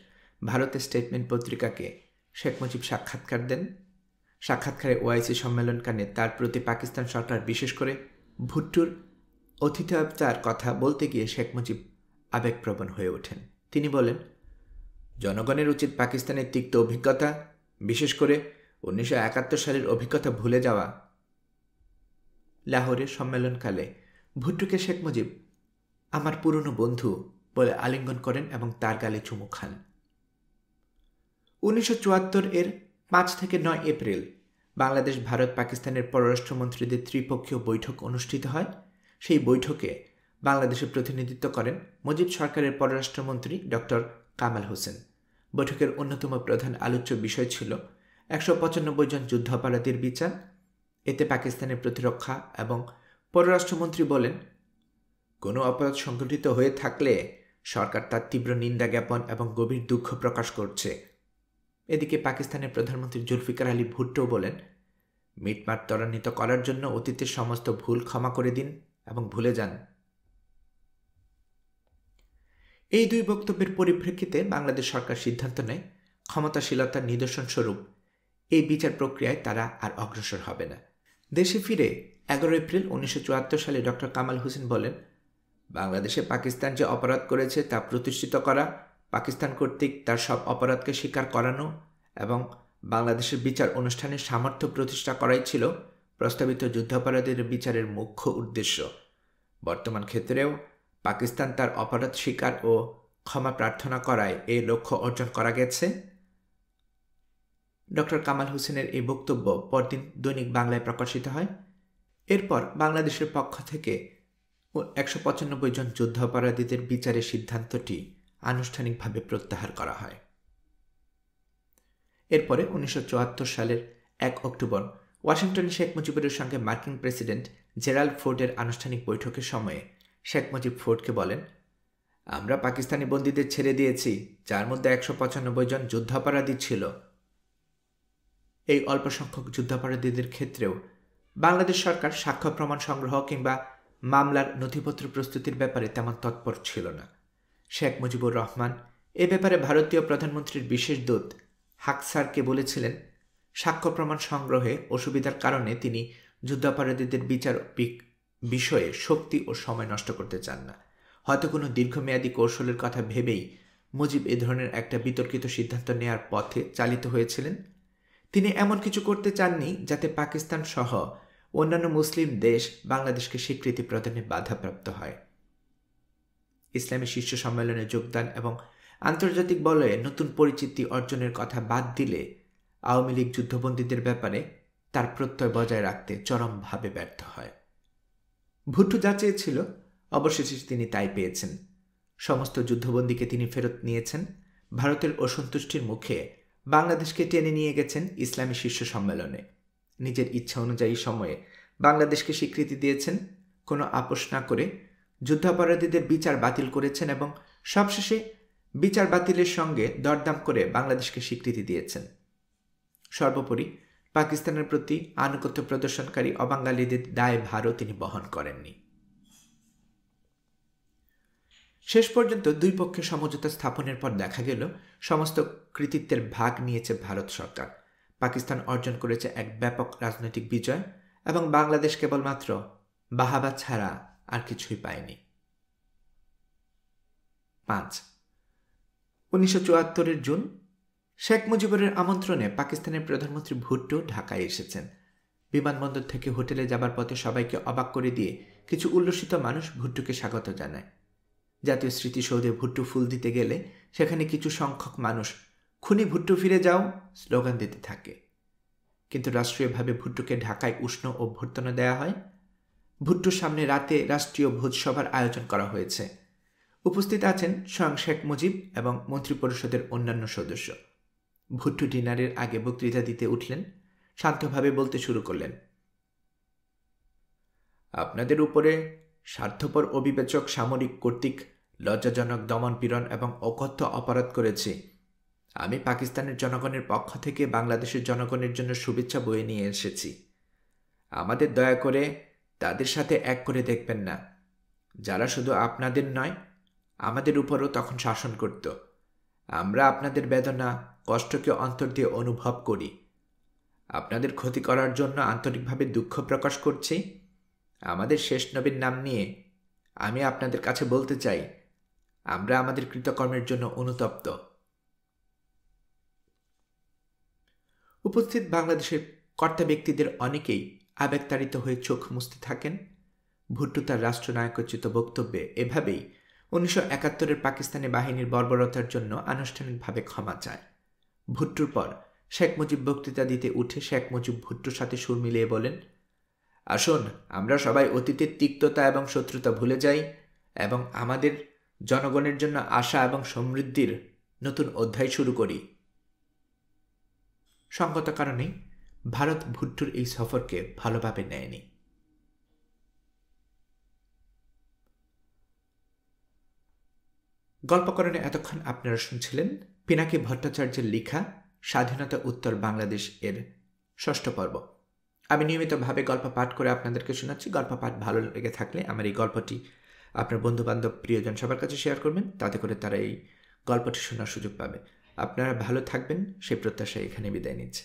ভারতের স্টেটমেন্ট পত্রিকাকে শেখ মুজিব সাক্ষাৎকার দেন। সাক্ষাৎকারে ওআইসি সম্মেলনকালে তার প্রতি পাকিস্তান সরকার, বিশেষ করে ভুট্টোর অতিথিয়তার কথা বলতে গিয়ে শেখ মুজিব আবেগপ্রবণ হয়ে ওঠেন। তিনি বলেন, জনগণের উচিত পাকিস্তানের তিক্ত অভিজ্ঞতা, বিশেষ করে 1971 সালের অভিজ্ঞতা ভুলে যাওয়া। লাহোরের সম্মেলনকালে ভুট্টোকে শেখ মুজিব আমার পুরনো বন্ধু বলে আলিঙ্গন করেন এবং তার গালে চুমু খান। 1974 এর 5 থেকে 9 এপ্রিল বাংলাদেশ, ভারত, পাকিস্তানের পররাষ্ট্রমন্ত্রীদের ত্রিপক্ষীয় বৈঠক অনুষ্ঠিত হয়। সেই বৈঠকে বাংলাদেশে প্রতিনিধিত্ব করেন মুজিব সরকারের পররাষ্ট্রমন্ত্রী ডক্টর কামাল হোসেন। বৈঠকের অন্যতম প্রধান আলোচ্য বিষয় ছিল 195 জন যুদ্ধাপরাধীর বিচার। এতে পাকিস্তানের প্রতিরক্ষা এবং পররাষ্ট্রমন্ত্রী বলেন, কোনো অপরাধ সংঘটিত হয়ে থাকলে সরকার তার তীব্র নিন্দা জ্ঞাপন এবং গভীর দুঃখ প্রকাশ করছে। এদিকে পাকিস্তানের প্রধানমন্ত্রী জুলফিকার আলী ভুট্টো বলেন, মিটমাট ত্বরান্বিত করার জন্য অতীতের সমস্ত ভুল ক্ষমা করে দিন এবং ভুলে যান। এই দুই বক্তব্যের পরিপ্রেক্ষিতে বাংলাদেশ সরকার সিদ্ধান্ত নেয় ক্ষমতাশীলতার নিদর্শন স্বরূপ এই বিচার প্রক্রিয়ায় তারা আর অগ্রসর হবে না। দেশে ফিরে 11 এপ্রিল 1974 সালে ডক্টর কামাল হোসেন বলেন, বাংলাদেশে পাকিস্তান যে অপরাধ করেছে তা প্রতিষ্ঠিত করা, পাকিস্তান কর্তৃক তার সব অপরাধকে স্বীকার করানো এবং বাংলাদেশের বিচার অনুষ্ঠানের সামর্থ্য প্রতিষ্ঠা করাই ছিল প্রস্তাবিত যুদ্ধাপরাধীর বিচারের মুখ্য উদ্দেশ্য। বর্তমান ক্ষেত্রেও পাকিস্তান তার অপরাধ স্বীকার ও ক্ষমা প্রার্থনা করায় এই লক্ষ্য অর্জন করা গেছে। ডক্টর কামাল হোসেনের এই বক্তব্য পরদিন দৈনিক বাংলায় প্রকাশিত হয়। এরপর বাংলাদেশের পক্ষ থেকে 195 জন যুদ্ধাপরাধীদের বিচারের সিদ্ধান্তটি আনুষ্ঠানিকভাবে প্রত্যাহার করা হয়। এরপরে 1974 সালের 1 অক্টোবর ওয়াশিংটনে শেখ মুজিবের সঙ্গে মার্কিন প্রেসিডেন্ট জেরাল্ড ফোর্ডের আনুষ্ঠানিক বৈঠকের সময়ে শেখ মুজিব ফোর্ডকে বলেন, আমরা পাকিস্তানি বন্দীদের ছেড়ে দিয়েছি, যার মধ্যে 195 জন যুদ্ধাপরাধী ছিল। এই অল্প সংখ্যক যুদ্ধাপরাধীদের ক্ষেত্রেও বাংলাদেশ সরকার সাক্ষ্য প্রমাণ সংগ্রহ কিংবা মামলার নথিপত্র প্রস্তুতির ব্যাপারে তেমন তৎপর ছিল না। শেখ মুজিবুর রহমান এ ব্যাপারে ভারতীয় প্রধানমন্ত্রীর বিশেষ দূত হাকসারকে বলেছিলেন, সাক্ষ্য প্রমাণ সংগ্রহে অসুবিধার কারণে তিনি যুদ্ধাপরাধীদের বিচার বিষয়ে শক্তি ও সময় নষ্ট করতে চান না। হয়তো কোনো দীর্ঘমেয়াদী কৌশলের কথা ভেবেই মুজিব এ ধরনের একটা বিতর্কিত সিদ্ধান্ত নেয়ার পথে চালিত হয়েছিলেন। তিনি এমন কিছু করতে চাননি যাতে পাকিস্তান সহ অন্যান্য মুসলিম দেশ বাংলাদেশকে স্বীকৃতি প্রদানে বাধাপ্রাপ্ত হয়। ইসলামী শীর্ষ সম্মেলনে যোগদান এবং আন্তর্জাতিক বলয়ে নতুন পরিচিতি অর্জনের কথা বাদ দিলে আওয়ামী লীগ যুদ্ধবন্দীদের ব্যাপারে তার প্রত্যয় বজায় রাখতে চরমভাবে ব্যর্থ হয়। ভুট্টো যা চেয়েছিল অবশেষে তিনি তাই পেয়েছেন। সমস্ত যুদ্ধবন্দীকে তিনি ফেরত নিয়েছেন। ভারতের অসন্তুষ্টির মুখে বাংলাদেশকে টেনে নিয়ে গেছেন ইসলামী শীর্ষ সম্মেলনে। নিজের ইচ্ছা অনুযায়ী সময়ে বাংলাদেশকে স্বীকৃতি দিয়েছেন, কোনো আপোষ না করে যুদ্ধাপরাধীদের বিচার বাতিল করেছেন এবং সবশেষে বিচার বাতিলের সঙ্গে দরদাম করে বাংলাদেশকে স্বীকৃতি দিয়েছেন। সর্বোপরি পাকিস্তানের প্রতি আনুগত্য প্রদর্শনকারী অবাঙালিদের দায় ভারও তিনি বহন করেননি। শেষ পর্যন্ত দুই পক্ষের সমঝোতা স্থাপনের পর দেখা গেল সমস্ত কৃতিত্বের ভাগ নিয়েছে ভারত সরকার। পাকিস্তান অর্জন করেছে এক ব্যাপক রাজনৈতিক বিজয় এবং বাংলাদেশ কেবলমাত্র বাহাবা ছাড়া আর কিছুই পায়নি। 5 1974 জুন শেখ মুজিবুরের আমন্ত্রণে পাকিস্তানের প্রধানমন্ত্রী ভুট্টো ঢাকায় এসেছেন। বিমানবন্দর থেকে হোটেলে যাবার পথে সবাইকে অবাক করে দিয়ে কিছু উল্লসিত মানুষ ভুট্টোকে স্বাগত জানায়। জাতীয় স্মৃতিসৌধে ভুট্টো ফুল দিতে গেলে সেখানে কিছু সংখ্যক মানুষ খুনি ভুট্টো ফিরে যাও স্লোগান দিতে থাকে। কিন্তু রাষ্ট্রীয়ভাবে ভুট্টোকে ঢাকায় উষ্ণ অভ্যর্থনা দেওয়া হয়। ভুট্টোর সামনে রাতে রাষ্ট্রীয় ভোজসভার আয়োজন করা হয়েছে। উপস্থিত আছেন স্বয়ং শেখ মুজিব এবং মন্ত্রিপরিষদের অন্যান্য সদস্য। ভুট্টো ডিনারের আগে বক্তৃতা দিতে উঠলেন, শান্তভাবে বলতে শুরু করলেন, আপনাদের উপরে স্বার্থপর অবিবেচক সামরিক কর্তৃক লজ্জাজনক দমনপীড়ন এবং অকথ্য অপরাধ করেছে। আমি পাকিস্তানের জনগণের পক্ষ থেকে বাংলাদেশের জনগণের জন্য শুভেচ্ছা বয়ে নিয়ে এসেছি। আমাদের দয়া করে তাদের সাথে এক করে দেখবেন না, যারা শুধু আপনাদের নয় আমাদের উপরও তখন শাসন করত। আমরা আপনাদের বেদনা কষ্টকে অন্তর দিয়ে অনুভব করি। আপনাদের ক্ষতি করার জন্য আন্তরিকভাবে দুঃখ প্রকাশ করছি। আমাদের শেষ নবীর নাম নিয়ে আমি আপনাদের কাছে বলতে চাই, আমরা আমাদের কৃতকর্মের জন্য অনুতপ্ত। উপস্থিত বাংলাদেশের কর্তা ব্যক্তিদের অনেকেই আবেগতাড়িত হয়ে চোখ মুছতে থাকেন। ভুট্টো তার রাষ্ট্রনায়কোচিত বক্তব্যে এভাবেই 1971 পাকিস্তানি বাহিনীর বর্বরতার জন্য আনুষ্ঠানিকভাবে ক্ষমা চায়। ভুট্টোর পর শেখ মুজিব বক্তৃতা দিতে উঠে শেখ মুজিব ভুট্টোর সাথে সুর মিলিয়ে বলেন, আসুন আমরা সবাই অতীতের তিক্ততা এবং শত্রুতা ভুলে যাই এবং আমাদের জনগণের জন্য আশা এবং সমৃদ্ধির নতুন অধ্যায় শুরু করি। সঙ্গত কারণে ভারত ভুট্টোর এই সফরকে ভালোভাবে নেয়নি। গল্পকরণে এতক্ষণ আপনারা শুনছিলেন পিনাকি ভট্টাচার্যের লেখা স্বাধীনতা উত্তর বাংলাদেশ এর 6ষ্ঠ পর্ব। আমি নিয়মিতভাবে গল্প পাঠ করে আপনাদেরকে শোনাচ্ছি। গল্প পাঠ ভালো লেগে থাকলে আমার এই গল্পটি আপনার বন্ধুবান্ধব প্রিয়জন সবার কাছে শেয়ার করবেন, তাতে করে তারা এই গল্পটি শোনার সুযোগ পাবে। আপনারা ভালো থাকবেন সেই প্রত্যাশায় এখানে বিদায় নিচ্ছে।